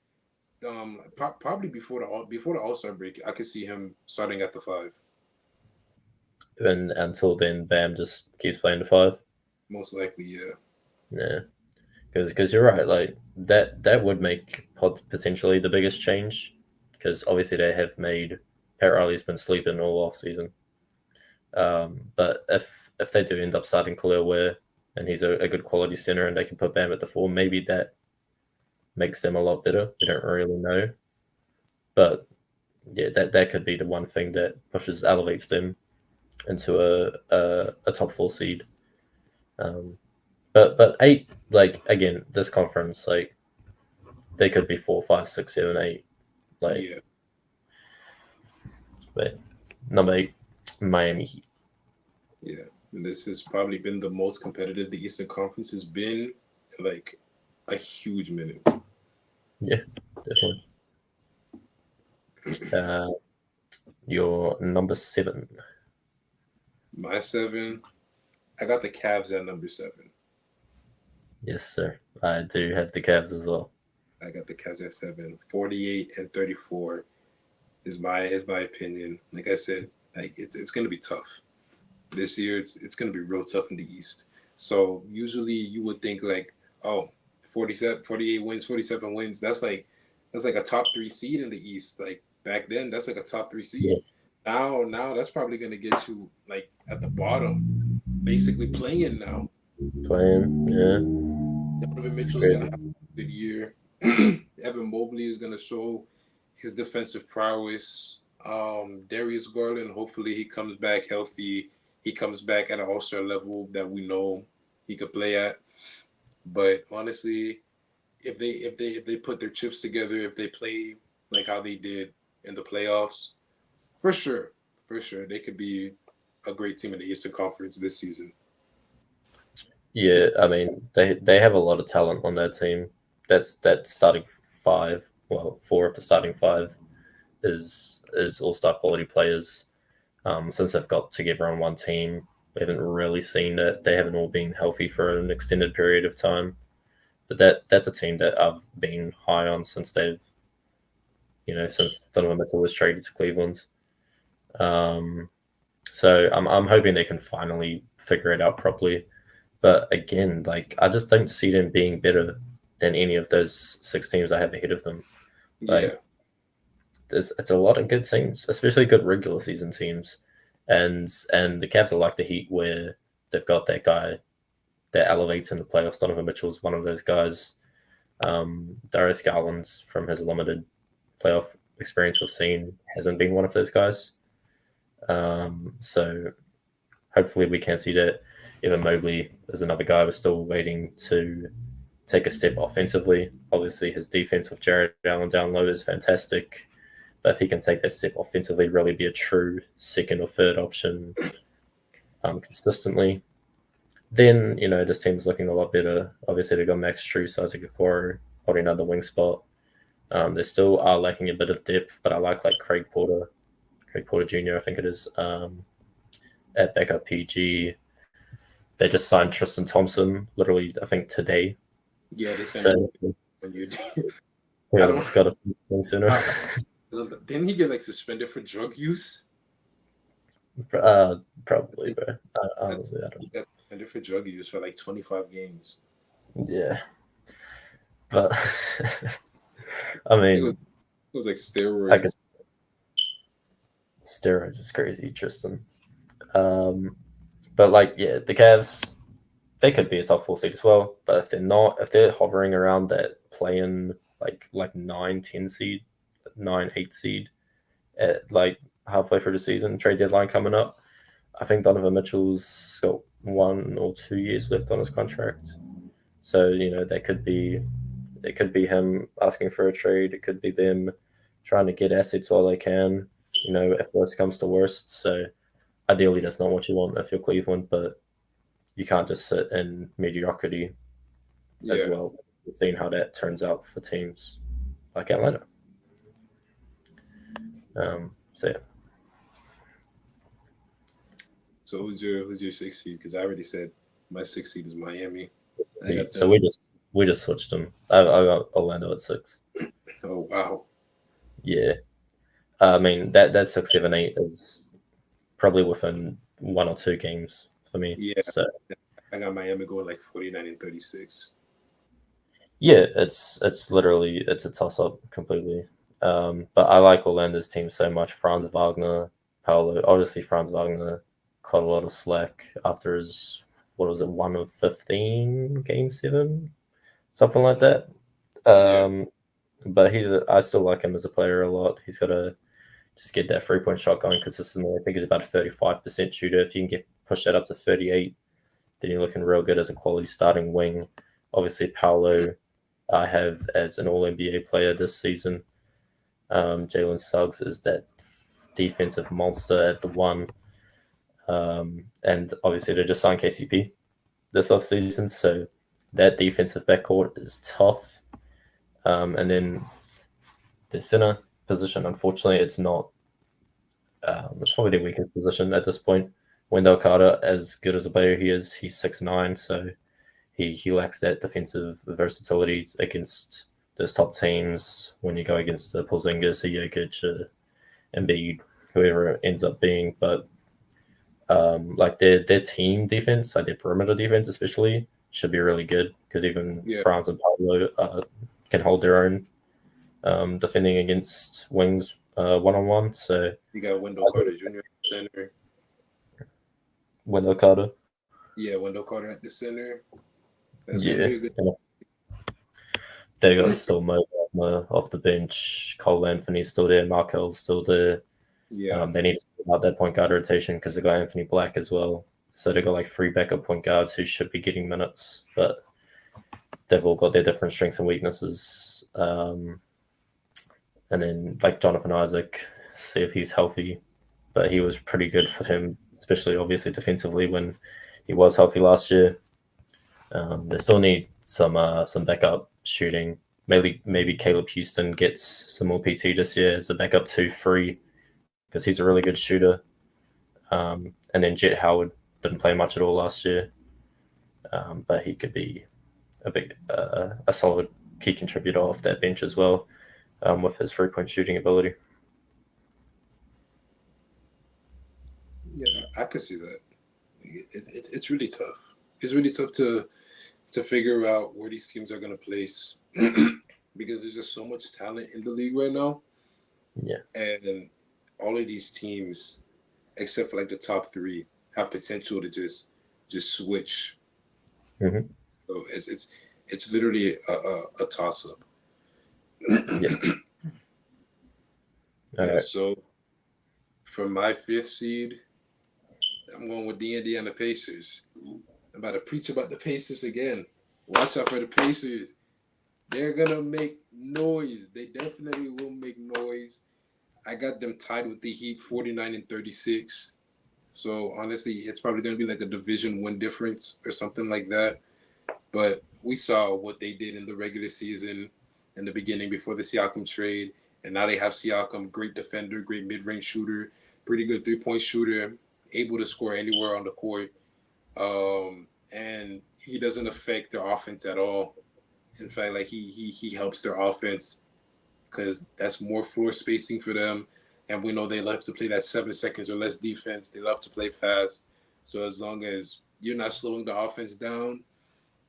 probably before the All Star break, I could see him starting at the five. And until then, Bam just keeps playing the five. Most likely, yeah. Yeah. Because you're right, like that would make potentially the biggest change. Because obviously they have made Pat Riley's been sleeping all off season. But if they do end up starting Khalil Ware and he's a good quality center and they can put Bam at the four, maybe that makes them a lot better. We don't really know, but yeah, that could be the one thing that elevates them into a top four seed. Um, but eight, like again, this conference, like they could be 4, 5, 6, 7, 8. Like, Yeah, but number 8, Miami Heat. yeah. And this has probably been the most competitive the Eastern Conference has been in like a huge minute. Yeah, definitely. Your number 7. My 7, I got the Cavs at number 7. Yes, sir. I do have the Cavs as well. I got the Cavs at 7. 48-34 is my opinion. Like I said, like it's gonna be tough this year. It's gonna be real tough in the East. So usually you would think like, oh, 47, 48 wins, 47 wins. That's like a top 3 seed in the East. Like back then, that's like a top 3 Yeah, seed. Now that's probably gonna get you like at the bottom, basically playing now. playing. Yeah, Donovan it's Mitchell's gonna crazy. have a good year. Evan Mobley is gonna show his defensive prowess. Darius Garland, hopefully he comes back healthy. He comes back at an all-star level that we know he could play at. But honestly, if they put their chips together, if they play like how they did in the playoffs, for sure, they could be a great team in the Eastern Conference this season. Yeah, I mean they have a lot of talent on that team. That's that starting five. Well, 4 of the starting 5 is all star quality players. Since they've got together on one team, we haven't really seen that they haven't all been healthy for an extended period of time. But that's a team that I've been high on since since Donovan Mitchell was traded to Cleveland. Um, so I'm hoping they can finally figure it out properly. But again, like I just don't see them being better than any of those 6 teams I have ahead of them. Yeah, Like it's a lot of good teams, especially good regular season teams, and the Cavs are like the Heat where they've got that guy that elevates in the playoffs. Donovan Mitchell's one of those guys. Darius Garland, from his limited playoff experience we've seen, hasn't been one of those guys. So hopefully we can see that. Evan Mobley is another guy we're still waiting to take a step offensively. Obviously, his defense with Jared Allen down low is fantastic. But if he can take that step offensively, really be a true second or third option consistently, then this team's looking a lot better. Obviously, they've got Max Strus, Isaac Okoro holding another wing spot. They still are lacking a bit of depth, but I like Craig Porter Jr. I think it is at backup PG. They just signed Tristan Thompson, literally I think today. yeah, they sent me So when you. we I don't. got a wing center. Didn't he get like suspended for drug use? Probably, bro. Honestly, I He don't. got suspended for drug use for like 25 games. Yeah, but I It was mean, it was like I could steroids. steroids is crazy, Tristan. Um, but like, yeah, the Cavs they could be a top 4 seed as well. But if they're not, if they're hovering around that playing like 9, 10 seed, 9, 8 seed at like halfway through the season, trade deadline coming up, I think Donovan Mitchell's got 1 or 2 years left on his contract. So that could be it could be him asking for a trade. It could be them trying to get assets while they can. If worst comes to worst. So ideally, that's not what you want if you're Cleveland, but you can't just sit in mediocrity as Yeah. well. We've seen how that turns out for teams like Atlanta. So yeah. So who's your sixth seed? Because I already said my sixth seed is Miami. I We got so them. we just switched them. I got Orlando at 6. Oh wow. Yeah, I mean that 6, 7, 8 is probably within 1 or 2 games for me. Yeah, So I got Miami going like 49 and 36. yeah, it's literally it's a toss up completely. But I like Orlando's team so much. Franz Wagner, Paolo. Obviously, Franz Wagner caught a lot of slack after his what was it, 1 of 15 game 7, something like that. Yeah. Um, but I still like him as a player a lot. He's got to just get that 3 point shot going consistently. I think he's about a 35% shooter. If you can get push that up to 38, then you're looking real good as a quality starting wing. Obviously, Paolo I have as an All NBA player this season. Jalen Suggs is that defensive monster at the 1. And obviously, they just signed KCP this offseason. So that defensive backcourt is tough. And then the center position, unfortunately, it's probably the weakest position at this point. Wendell Carter, as good as a player he is, he's 6'9", so he lacks that defensive versatility against those top teams when you go against the Porzingis, Jokic, Embiid, whoever it ends up being. But like their team defense, like their perimeter defense especially, should be really good because even Yeah. Franz and Pablo can hold their own defending against wings 1-on-1. So You got Wendell Carter Jr. at the center. Wendell Carter, Yeah, Wendell Carter at the center. That's gonna yeah, be a good. and they got still Mo Wagner off the bench. Cole Anthony's still there. Markel's still there. Yeah. They need to sort out that point guard rotation because they got Anthony Black as well. So they got like 3 backup point guards who should be getting minutes, but they've all got their different strengths and weaknesses. And then like Jonathan Isaac, see if he's healthy, but he was pretty good for him, especially obviously defensively when he was healthy last year. They still need some backup shooting. Maybe Caleb Houston gets some more PT this year as a backup 2-3 because he's a really good shooter. And then Jet Howard didn't play much at all last year, but he could be a solid key contributor off that bench as well with his 3 point shooting ability. Yeah, I could see that. It's really tough. It's really tough to figure out where these teams are gonna place because there's just so much talent in the league right now, Yeah. and all of these teams, except for like the top three, have potential to just switch. Mm-hmm. So it's literally a toss up. Yeah. All Yeah. right. So for my fifth seed, I'm going with the Indiana Pacers. I'm about to preach about the Pacers again. Watch out for the Pacers. They're gonna make noise. They definitely will make noise. I got them tied with the Heat, 49 and 36. So honestly, it's probably gonna be like a division win difference or something like that. But we saw what they did in the regular season in the beginning before the Siakam trade, and now they have Siakam, great defender, great mid-range shooter, pretty good three-point shooter, able to score anywhere on the court. And he doesn't affect their offense at all. In fact, like he helps their offense because that's more floor spacing for them. And we know they love to play that 7 seconds or less defense. They love to play fast. So as long as you're not slowing the offense down,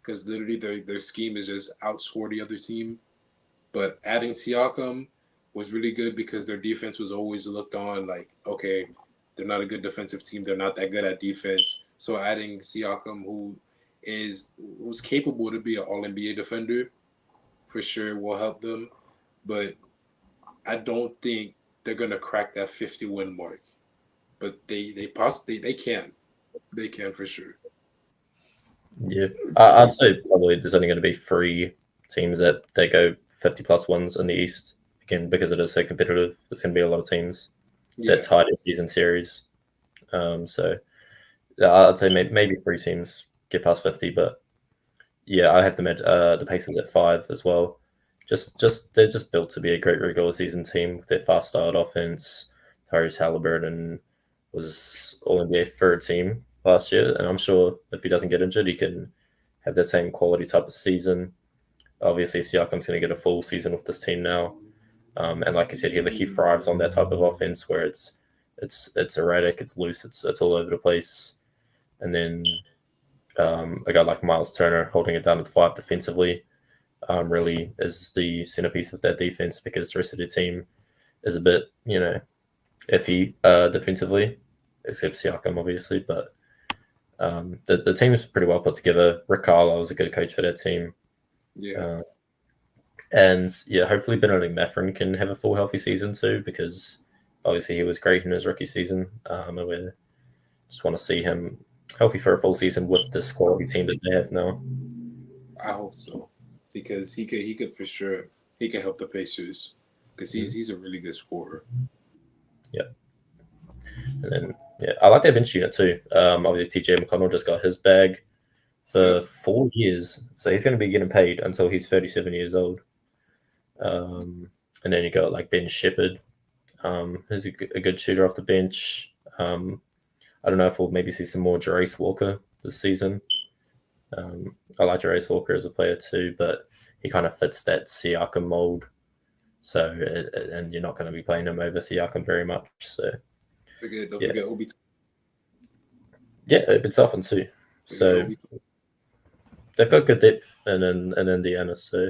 because literally their scheme is just outscore the other team. But adding Siakam was really good because their defense was always looked on like, okay, they're not a good defensive team. They're not that good at defense. So adding Siakam, who's capable to be an All NBA defender, for sure will help them. But I don't think they're gonna crack that 50 win mark. but they can for sure. Yeah, I'd say probably there's only going to be three teams that they go 50 plus ones in the East. Again, because it is so competitive, there's going to be a lot of teams that Yeah, tied a season series. So yeah, I'd say maybe three teams get past 50, but yeah, I have to admit the Pacers at five as well. Just they're just built to be a great regular season team with their fast start offense. Tyrese Halliburton was All NBA third team last year, and I'm sure if he doesn't get injured, he can have that same quality type of season. Obviously, Siakam's going to get a full season with this team now, and like I said, he thrives on that type of offense where it's erratic, it's loose, it's all over the place, and then a guy like Miles Turner holding it down at five defensively really is the centerpiece of that defense because the rest of the team is a bit, iffy defensively, except Siakam, obviously. But the team is pretty well put together. Rick Carlisle was a good coach for that team. yeah. Uh, and yeah, hopefully Benedict Mathurin can have a full healthy season too because obviously he was great in his rookie season. And we just want to see him healthy for a full season with this quality team that they have now. I hope so because he could for sure he can help the Pacers because Mm-hmm. he's a really good scorer. Yeah. And then, yeah, I like their bench unit too. Obviously, TJ McConnell just got his bag for Yep. 4 years. So he's going to be getting paid until he's 37 years old. And then you got like Ben Shepherd, who's a good shooter off the bench. I don't know if we'll maybe see some more Jarace Walker this season. I like Jarace Walker as a player too, but he kind of fits that Siakam mold. So, and you're not going to be playing him over Siakam very much. So, Don't yeah, forget Obi. yeah, it's up and too. Forget So Obi. they've got good depth in Indiana. So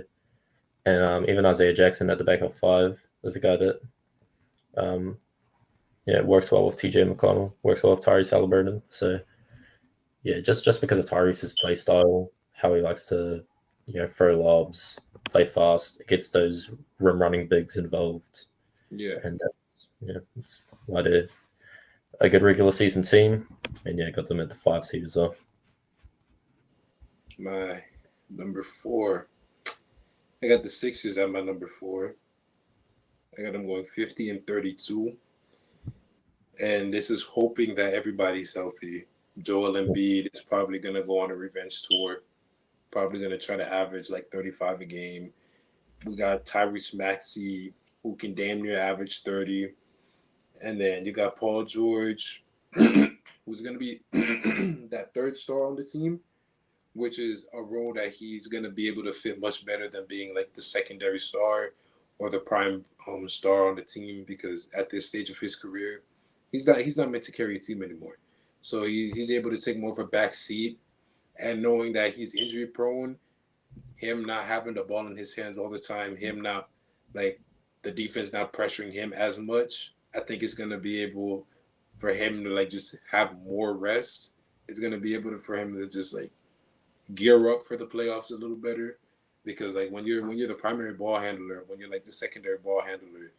and even Isaiah Jackson at the back of five is a guy that works well with TJ McConnell, works well with Tyrese Halliburton. So yeah, just because of Tyrese's play style, how he likes to throw lobs, play fast, it gets those rim running bigs involved, Yeah, and it's why they're a good regular season team, and yeah, got them at the five seed as well. my number four. I got the Sixers at my number four. I got them going 50-32. And this is hoping that everybody's healthy. Joel Embiid is probably going to go on a revenge tour. Probably going to try to average like 35 a game. We got Tyrese Maxey, who can damn near average 30. And then you got Paul George, who's going to be that third star on the team, which is a role that he's going to be able to fit much better than being like the secondary star or the prime star on the team because at this stage of his career, he's not meant to carry a team anymore. So he's able to take more of a back seat and knowing that he's injury prone, him not having the ball in his hands all the time, him not like the defense not pressuring him as much, I think it's gonna be able for him to like just have more rest. It's gonna be able to for him to just like gear up for the playoffs a little better. Because like when you're the primary ball handler, when you're like the secondary ball handler,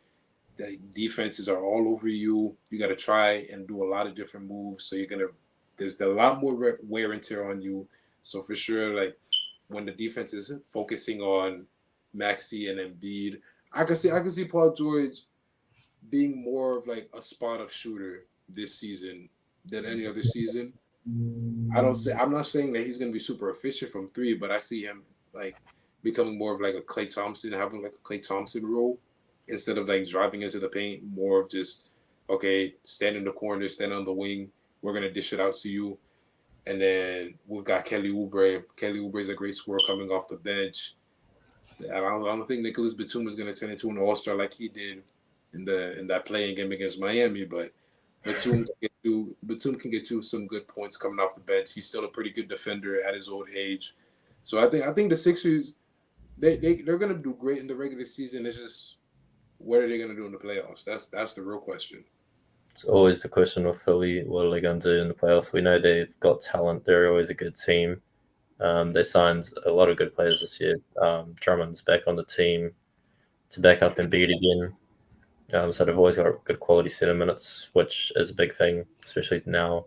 the defenses are all over you. You got to try and do a lot of different moves. So there's a lot more wear and tear on you. So for sure, like when the defense is focusing on Maxi and Embiid, I can see Paul George being more of like a spot up shooter this season than any other season. I'm not saying that he's going to be super efficient from three, but I see him like becoming more of like a Clay Thompson, having like a Clay Thompson role instead of like driving into the paint. More of just okay, stand in the corner, stand on the wing. We're gonna dish it out to you, and then we've got Kelly Oubre. Kelly Oubre is a great scorer coming off the bench. I don't think Nicholas Batum is going to turn into an All Star like he did in that playing game against Miami, but Batum can get you some good points coming off the bench. He's still a pretty good defender at his old age. So I think the Sixers they're gonna do great in the regular season. It's just what are they gonna do in the playoffs? That's the real question. It's always the question of Philly. What are they going to do in the playoffs? We know they've got talent. They're always a good team. They signed a lot of good players this year. Drummond's back on the team to back up Embiid again. So they've always got good quality center minutes, which is a big thing, especially now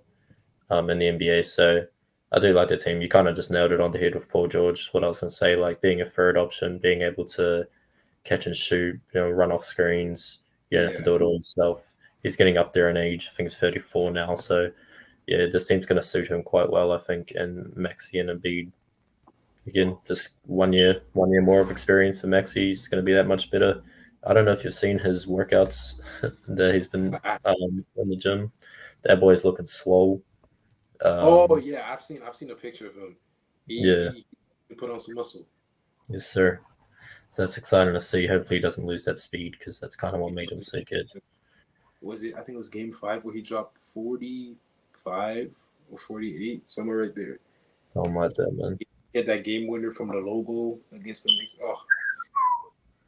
in the NBA. So I do like the team. You kind of just nailed it on the head with Paul George. What I was going to say, like being a third option, being able to catch and shoot, run off screens. You don't have to Yeah, do it all yourself. He's getting up there in age. I think he's 34 now. So yeah, this team's going to suit him quite well, I think. And Maxi and Embiid, again, just 1 year more of experience for Maxi. He's going to be that much better. I don't know if you've seen his workouts that he's been I, in the gym. That boy's looking swole. oh Um, yeah, I've seen a picture of him. He yeah, he put on some muscle. yes, sir. So that's exciting to see. Hopefully, he doesn't lose that speed because that's kind of what made him so good. Was it? I think it was Game 5 where he dropped 45 or 48, somewhere right there. Something like that, man. He had that game winner from the logo against the Knicks. Oh,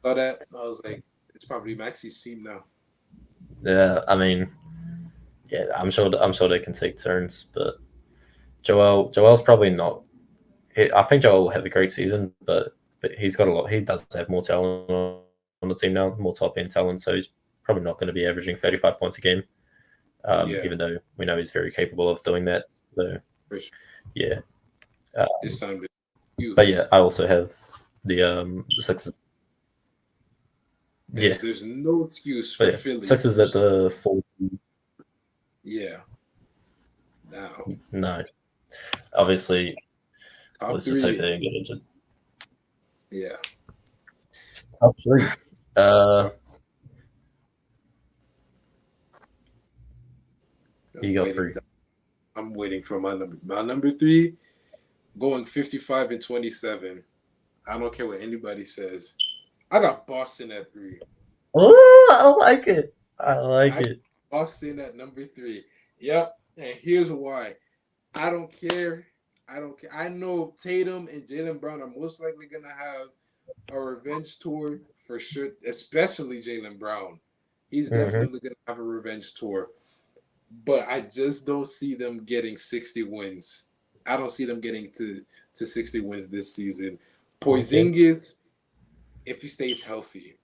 saw that. I was like, it's probably Maxi's team now. Yeah, I mean, yeah, I'm sure they can take turns, but Joel's probably not. I think Joel will have a great season, but he's got a lot. He does have more talent on the team now, more top end talent. So he's probably not going to be averaging 35 points a game, Yeah, even though we know he's very capable of doing that. So for sure. yeah, uh, This time the but yeah, use. I also have the Sixers. Yeah, There's no excuse but for yeah, Philly. Sixers at the 4. Yeah. Now, No, obviously, top let's just hope three. they don't get injured. Yeah. Top three. Uh, I'm you got waiting. three. I'm waiting for my number. My number three, going 55 and 27. I don't care what anybody says. I got Boston at 3. Oh, I like it. I like I got it. Boston at number 3. Yep. And here's why. I don't care. I don't care. I know Tatum and Jalen Brown are most likely gonna have a revenge tour for sure, especially Jalen Brown. He's Hmm. definitely gonna have a revenge tour. But I just don't see them getting 60 wins. I don't see them getting to 60 wins this season. Okay. Porzingis, if he stays healthy,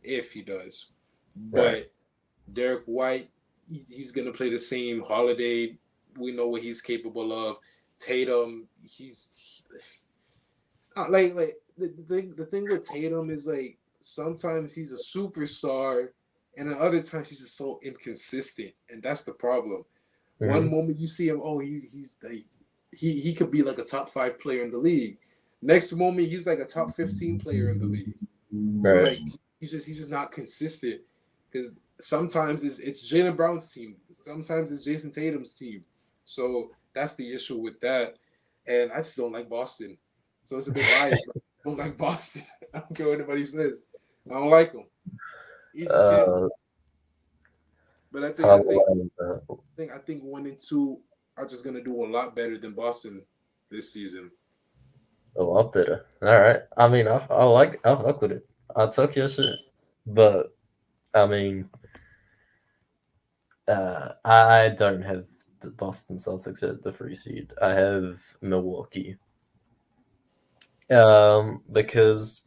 if he does. Right. But Derek White, he's gonna play the same. Holiday, we know what he's capable of. Tatum, he's like the thing with Tatum is like sometimes he's a superstar, and then other times he's just so inconsistent, and that's the problem. One Hmm. moment you see him, oh, he's like he could be like a top 5 player in the league. Next moment he's like a top 15 player in the league. So Right. like he's just not consistent because sometimes it's Jalen Brown's team, sometimes it's Jason Tatum's team. So that's the issue with that, and I just don't like Boston. So it's a bit biased. I don't like Boston. I don't care what anybody says. I don't like them. Easy champ. Uh, But I think I Tyler think Williams, I think I think 1 and 2 are just gonna do a lot better than Boston this season. a lot better. All right. I mean, I fuck with it. I took your shit, but I mean, I don't have the Boston Celtics at the 3 seed. I have Milwaukee. Because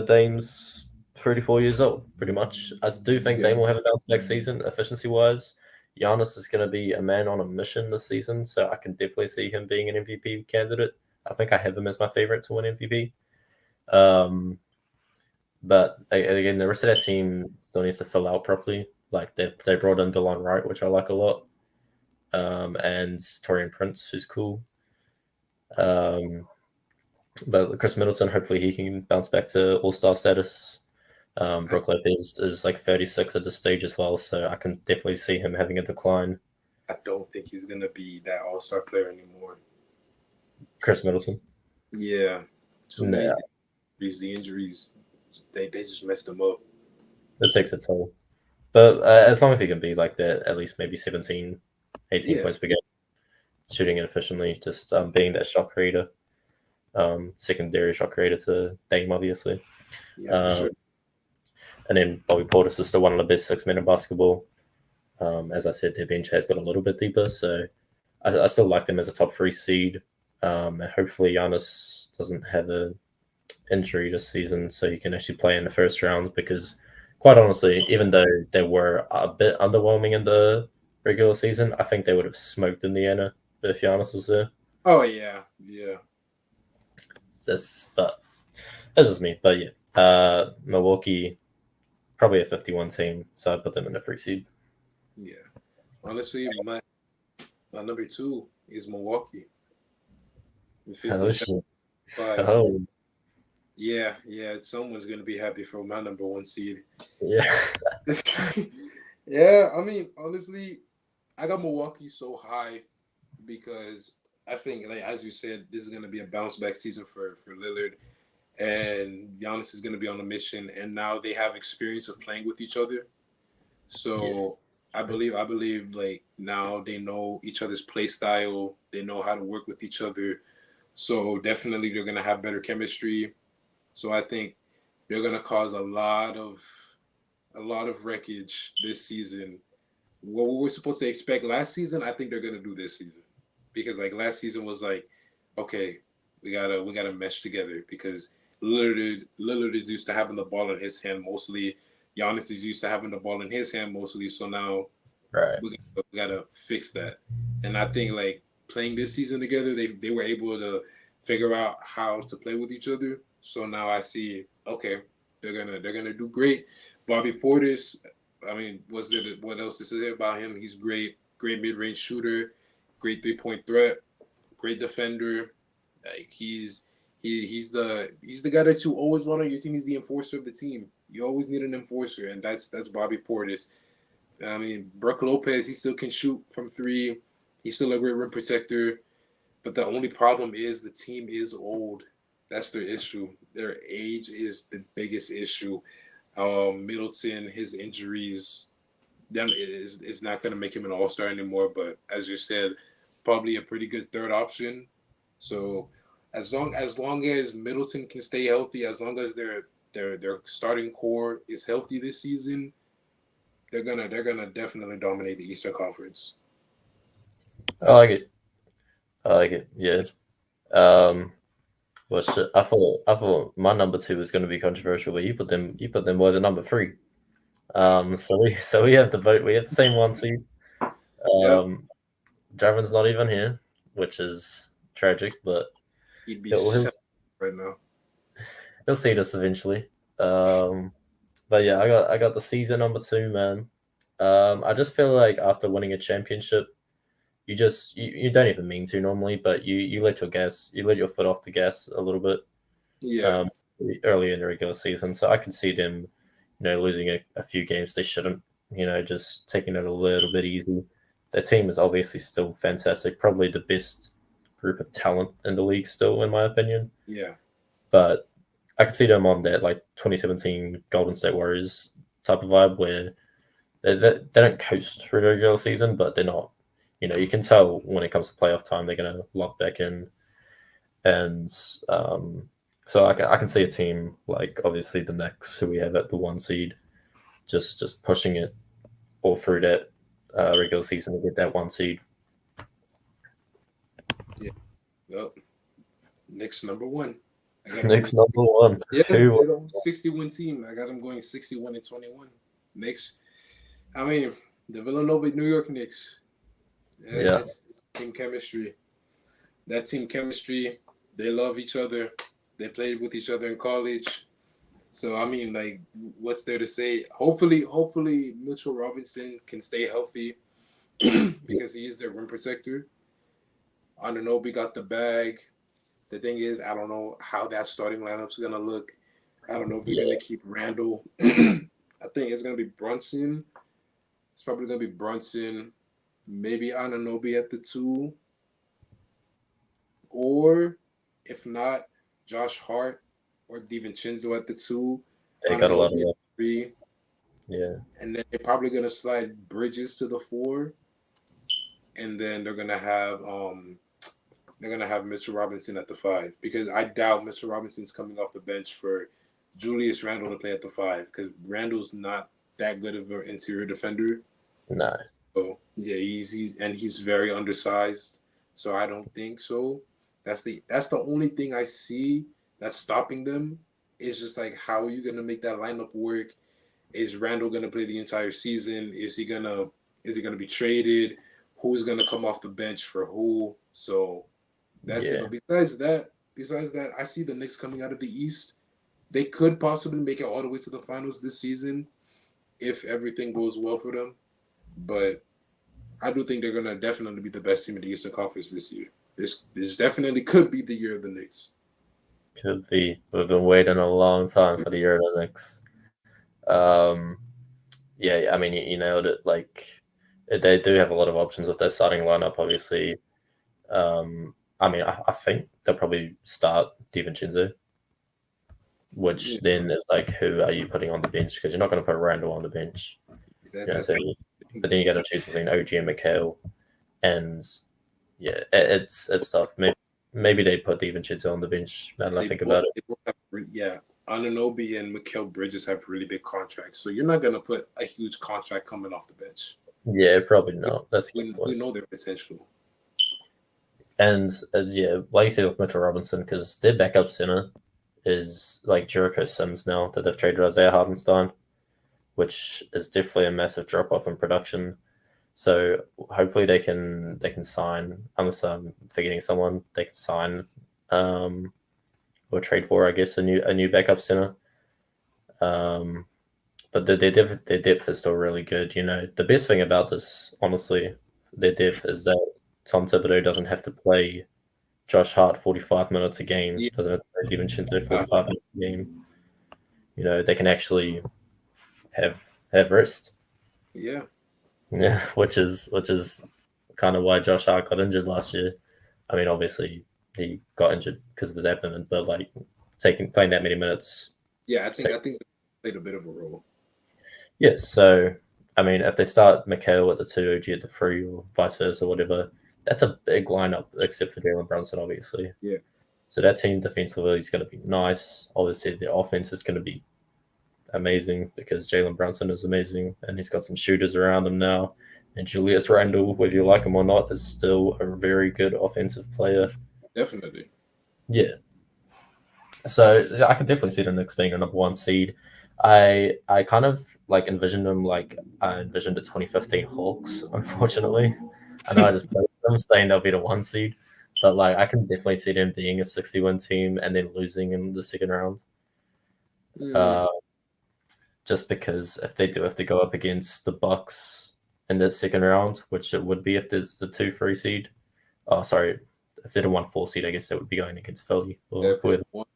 Dame's 34 years old, pretty much. I do think Yeah, Dame will have a bounce back season, efficiency wise. Giannis is going to be a man on a mission this season, so I can definitely see him being an MVP candidate. I think I have him as my favorite to win MVP. Um, but again, the rest of that team still needs to fill out properly. Like they brought in DeLon Wright, which I like a lot, and Torian Prince, who's cool. Um, but Chris Middleton, hopefully he can bounce back to All Star status. I, Brook Lopez is like 36 at this stage as well, so I can definitely see him having a decline. I don't think he's gonna be that All-Star player anymore. Chris Middleton, Yeah, too many nah, injuries. The injuries, they just messed him up. it takes a toll. But as long as he can be like that, at least maybe 17, 18 Yeah, points per game, shooting it efficiently, just being that shot creator, secondary shot creator to Dame, obviously. yeah, for Um, sure. and then Bobby Portis is still one of the best 6 men in basketball. As I said, their bench has got a little bit deeper, so I still like them as a top 3 seed. And hopefully Giannis doesn't have a injury this season, so he can actually play in the first round because quite honestly, even though they were a bit underwhelming in the regular season, I think they would have smoked Indiana if Giannis was there. Oh yeah, yeah, But that's just me. But yeah, Milwaukee probably a 51 team, so I put them in the free seed. yeah. Honestly, my number two is Milwaukee with Oh, 57.5. oh Yeah, yeah. Someone's gonna be happy for my number one seed. yeah, Yeah, I mean, honestly, I got Milwaukee so high because I think, like as you said, this is gonna be a bounce back season for Lillard, and Giannis is gonna be on a mission, and now they have experience of playing with each other. yes, So I believe like now they know each other's play style, they know how to work with each other. So definitely they're gonna have better chemistry. So I think they're gonna cause a lot of wreckage this season. What we were supposed to expect last season, I think they're gonna do this season, because like last season was like, okay, we gotta mesh together because Lillard is used to having the ball in his hand mostly. Giannis is used to having the ball in his hand mostly. So now right. we gotta fix that. And I think like playing this season together, they were able to figure out how to play with each other. So now I see, okay, they're gonna do great. Bobby Portis, I mean, what else to say about him? He's great mid range shooter, great 3 point threat, great defender. Like he's the guy that you always want on your team. He's the enforcer of the team. You always need an enforcer, and that's Bobby Portis. I mean, Brook Lopez, he still can shoot from three. He's still a great rim protector. But the only problem is the team is old. That's their issue. Their age is the biggest issue. Middleton, his injuries, them is not going to make him an all star anymore. But as you said, probably a pretty good third option. So as long as Middleton can stay healthy, as long as their starting core is healthy this season, they're gonna definitely dominate the Eastern Conference. I like it. I like it. Yeah. Um, well, shit, I thought my number two was going to be controversial, but you put them boys at number three. So we have the vote. We have the same one seed. Yep, Um, Javin's not even here, which is tragic, but he'd be he'll he'll set right now. he'll see this eventually. Um, but yeah, I got the season number two, man. I just feel like after winning a championship, you don't even mean to normally, but you let your foot off the gas a little bit Yeah, um, early in the regular season. So I can see them, losing a few games they shouldn't. Just taking it a little bit easy. Their team is obviously still fantastic, probably the best group of talent in the league still, in my opinion. yeah, But I can see them on that like 2017 Golden State Warriors type of vibe where they don't coast through the regular season, but they're not. You can tell when it comes to playoff time, they're going to lock back in. And so I can see a team like obviously the Knicks, who we have at the one seed, just pushing it all through that regular season to get that one seed. yeah. Well, Knicks number one. I got them going. Knicks number one. Yeah, Who? they're the 61 team. I got them going 61-21. Knicks. I mean, the Villanova New York Knicks. Yeah, Yeah, it's team chemistry. That team chemistry. They love each other. They played with each other in college. So I mean, like, what's there to say? Hopefully, Mitchell Robinson can stay healthy because he is their rim protector. Anunoby got the bag. The thing is, I don't know how that starting lineup's gonna look. I don't know if they're yeah. gonna keep Randall. I think it's gonna be Brunson. It's probably gonna be Brunson. Maybe Anunoby at the two, or if not, Josh Hart or DiVincenzo at the two. They got a lot of Anunoby at love. the three, Yeah, and then they're probably gonna slide Bridges to the four, and then they're gonna have Mitchell Robinson at the five, because I doubt Mitchell Robinson's coming off the bench for Julius Randle to play at the five, because Randle's not that good of an interior defender. no, So yeah, he's very undersized. So I don't think so. That's the only thing I see that's stopping them. Is just like, how are you gonna make that lineup work? Is Randall gonna play the entire season? Is he gonna be traded? Who's gonna come off the bench for who? So that's it. Yeah, But besides that, I see the Knicks coming out of the East. They could possibly make it all the way to the finals this season if everything goes well for them. But I do think they're gonna definitely be the best team in the Eastern Conference this year. This definitely could be the year of the Knicks. could be. We've been waiting a long time for the Eurolympics. Um, yeah, I mean, you nailed it. Like, they do have a lot of options with their starting lineup, obviously. I mean, I think they'll probably start DiVincenzo, which Yeah, then is like, who are you putting on the bench? Because you're not going to put Randall on the bench. You know, that's so, the but then you got to choose between OG and Mikhail, and yeah, it's tough. Maybe they put DiVincenzo on the bench. Now that I think about it. they both have yeah. Ananobi and Mikal Bridges have really big contracts, so you're not gonna put a huge contract coming off the bench. Yeah, probably We not. That's a good we point. know their potential. And yeah, like you said with Mitchell Robinson, because their backup center is like Jericho Sims now that they've traded Isaiah Hartenstein, which is definitely a massive drop off in production. So hopefully they can sign, unless I'm forgetting someone, they can sign or trade for, I guess, a new backup center. Um, but their depth is still really good. You know, the best thing about this, honestly, their depth is that Tom Thibodeau doesn't have to play Josh Hart 45 minutes a game, Yeah, doesn't have to play DiVincenzo uh, 45 minutes a game. You know, they can actually have rest. yeah, Yeah, which is kind of why Josh Hart got injured last year. I mean, obviously he got injured because of his abdomen, but like playing that many minutes. yeah. I So, think that played a bit of a role. yeah, so I mean, if they start Mikhail at the two, OG at the three, or vice versa, whatever, that's a big lineup, except for Jalen Brunson, obviously. Yeah, So that team defensively is going to be nice. Obviously, the offense is going to be amazing because Jalen Brunson is amazing and he's got some shooters around him now. And Julius Randle, whether you like him or not, is still a very good offensive player. definitely. Yeah. So I could definitely see the Knicks being a number one seed. I kind of like envisioned them like I envisioned the 2015 Hawks, unfortunately. I know I just played them saying they'll be the one seed, but like I can definitely see them being a 60-win team and then losing in the second round. Mm, Uh, just because if they do have to go up against the Bucks in the second round, which it would be if it's the 2-3 seed. Oh, sorry, if they're the 1-4 seed, I guess they would be going against Philly or if it's whoever. 1,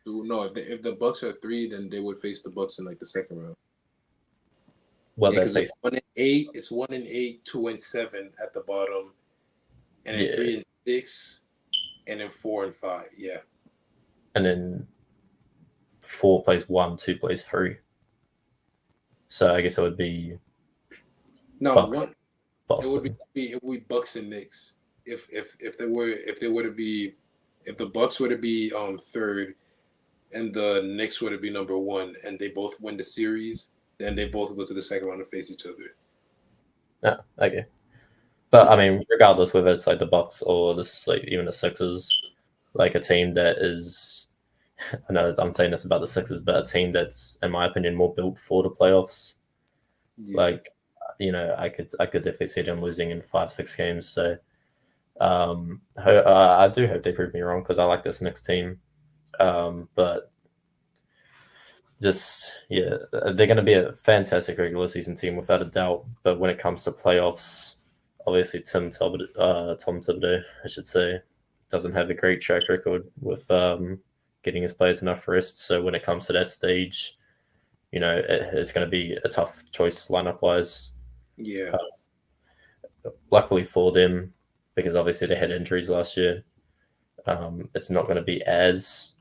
2, no, if the Bucks are 3, then they would face the Bucks in like the second round. Well, Yeah, they because it's face 1-8. It's 1-8, 2-7 at the bottom, and then yeah, 3-6, and then 4-5. Yeah. and then 4 plays 1, 2 plays 3. So I guess it would be No, Bucks, one. It would Boston. be Bucks and Knicks. If they were to be if the Bucks were to be third and the Knicks were to be number one and they both win the series, then they both go to the second round to face each other. Yeah, okay. But I mean, regardless whether it's like the Bucks or this like even the Sixers, like a team that is I know I'm saying this about the Sixers, but a team that's, in my opinion, more built for the playoffs. Yeah, Like, I could definitely see them losing in 5, 6 games. So, I do hope they prove me wrong because I like this next team. But just yeah, they're going to be a fantastic regular season team without a doubt. But when it comes to playoffs, obviously Tom Thibodeau, I should say, doesn't have a great track record with getting his players enough rest. So when it comes to that stage, it's going to be a tough choice lineup wise. yeah, Uh, luckily for them, because obviously they had injuries last year, it's not going to be as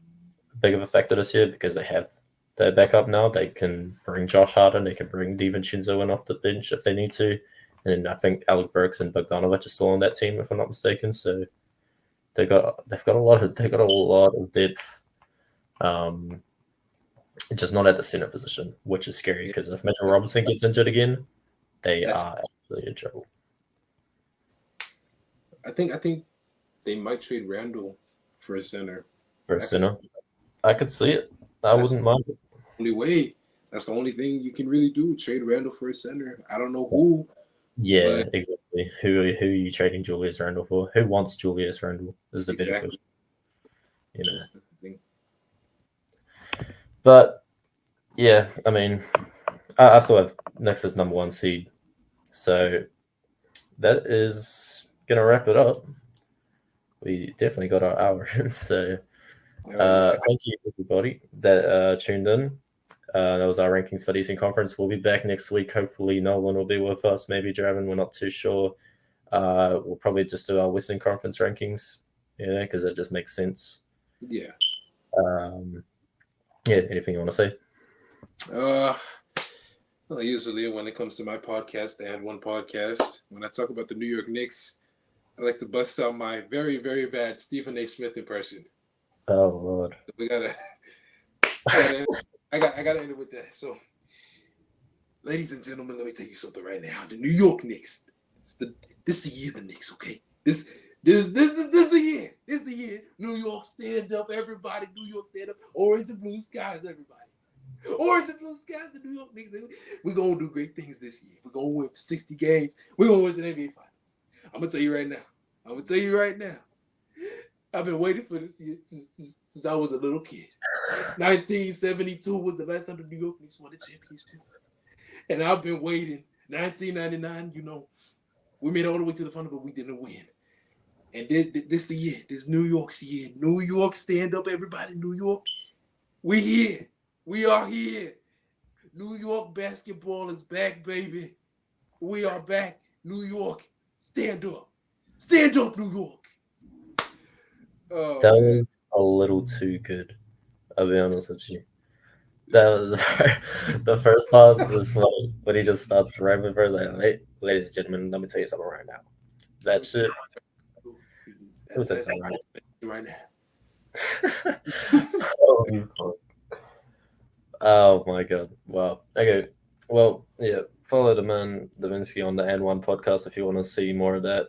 big of a factor this year because they have their backup now. They can bring Josh Harden, they can bring DiVincenzo in off the bench if they need to. And I think Alec Burks and Bogdanovic are still on that team, if I'm not mistaken. So they've got a lot of depth. Um, just not at the center position, which is scary yeah. because if Mitchell That's, Robinson gets injured again, they that's are absolutely in trouble. I think they might trade Randall for a center. For a I could center, I could see it. I that's wouldn't mind it. the only way. That's the only thing you can really do. Trade Randall for a center. I don't know who, Yeah, but exactly. Who are you trading Julius Randle for? Who wants Julius Randle is the better exactly question. You know. that's the thing. But yeah, I mean, I still have next as number one seed. So that is gonna wrap it up. We definitely got our hour. So Oh yeah, thank you everybody that tuned in. That was our rankings for DC conference. We'll be back next week. Hopefully, Nolan will be with us. Maybe Draven. We're not too sure. We'll probably just do our Western Conference rankings, because that just makes sense. yeah. Um, yeah. Anything you want to say? Uh, well, usually when it comes to my podcast, I had one podcast. When I talk about the New York Knicks, I like to bust out my very, very bad Stephen A. Smith impression. Oh Lord. We gotta, I gotta end it with that. So, ladies and gentlemen, let me tell you something right now. The New York Knicks. This is the year of the Knicks, okay? This the year. This is the year. New York, stand up, everybody. New York, stand up. Orange and blue skies, everybody. Orange and blue skies, the New York Knicks. We're gonna do great things this year. We're gonna win 60 games. We're gonna win the NBA Finals. I'm gonna tell you right now. I've been waiting for this year since I was a little kid. 1972 was the last time the New York Knicks won the championship. And I've been waiting. 1999, we made it all the way to the final, but we didn't win. And this the year. This New York's year. New York, stand up, everybody. New York, we here. We are here. New York basketball is back, baby. We are back. New York, stand up. Stand up, New York. Oh, That man. was a little too good. I'll be honest with you. That was the first part is just like when he just starts rapping for like, ladies and gentlemen, let me tell you something right now. That shit. Let me tell you That's something right right now. now. Holy fuck. Oh my god. Wow. Okay. Well, yeah. Follow the man Dovensky on the N1 podcast if you want to see more of that.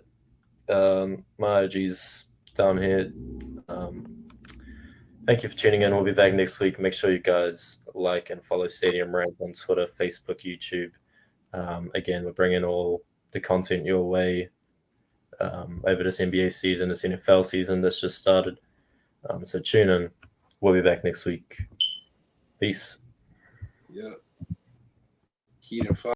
My OG's down here. Um, Thank you for tuning in. We'll be back next week. Make sure you guys like and follow Stadium Rant on Twitter, Facebook, YouTube. Again, we're bringing all the content your way over this NBA season, this NFL season that's just started. So tune in. We'll be back next week. Peace. Yeah. Heat and fire.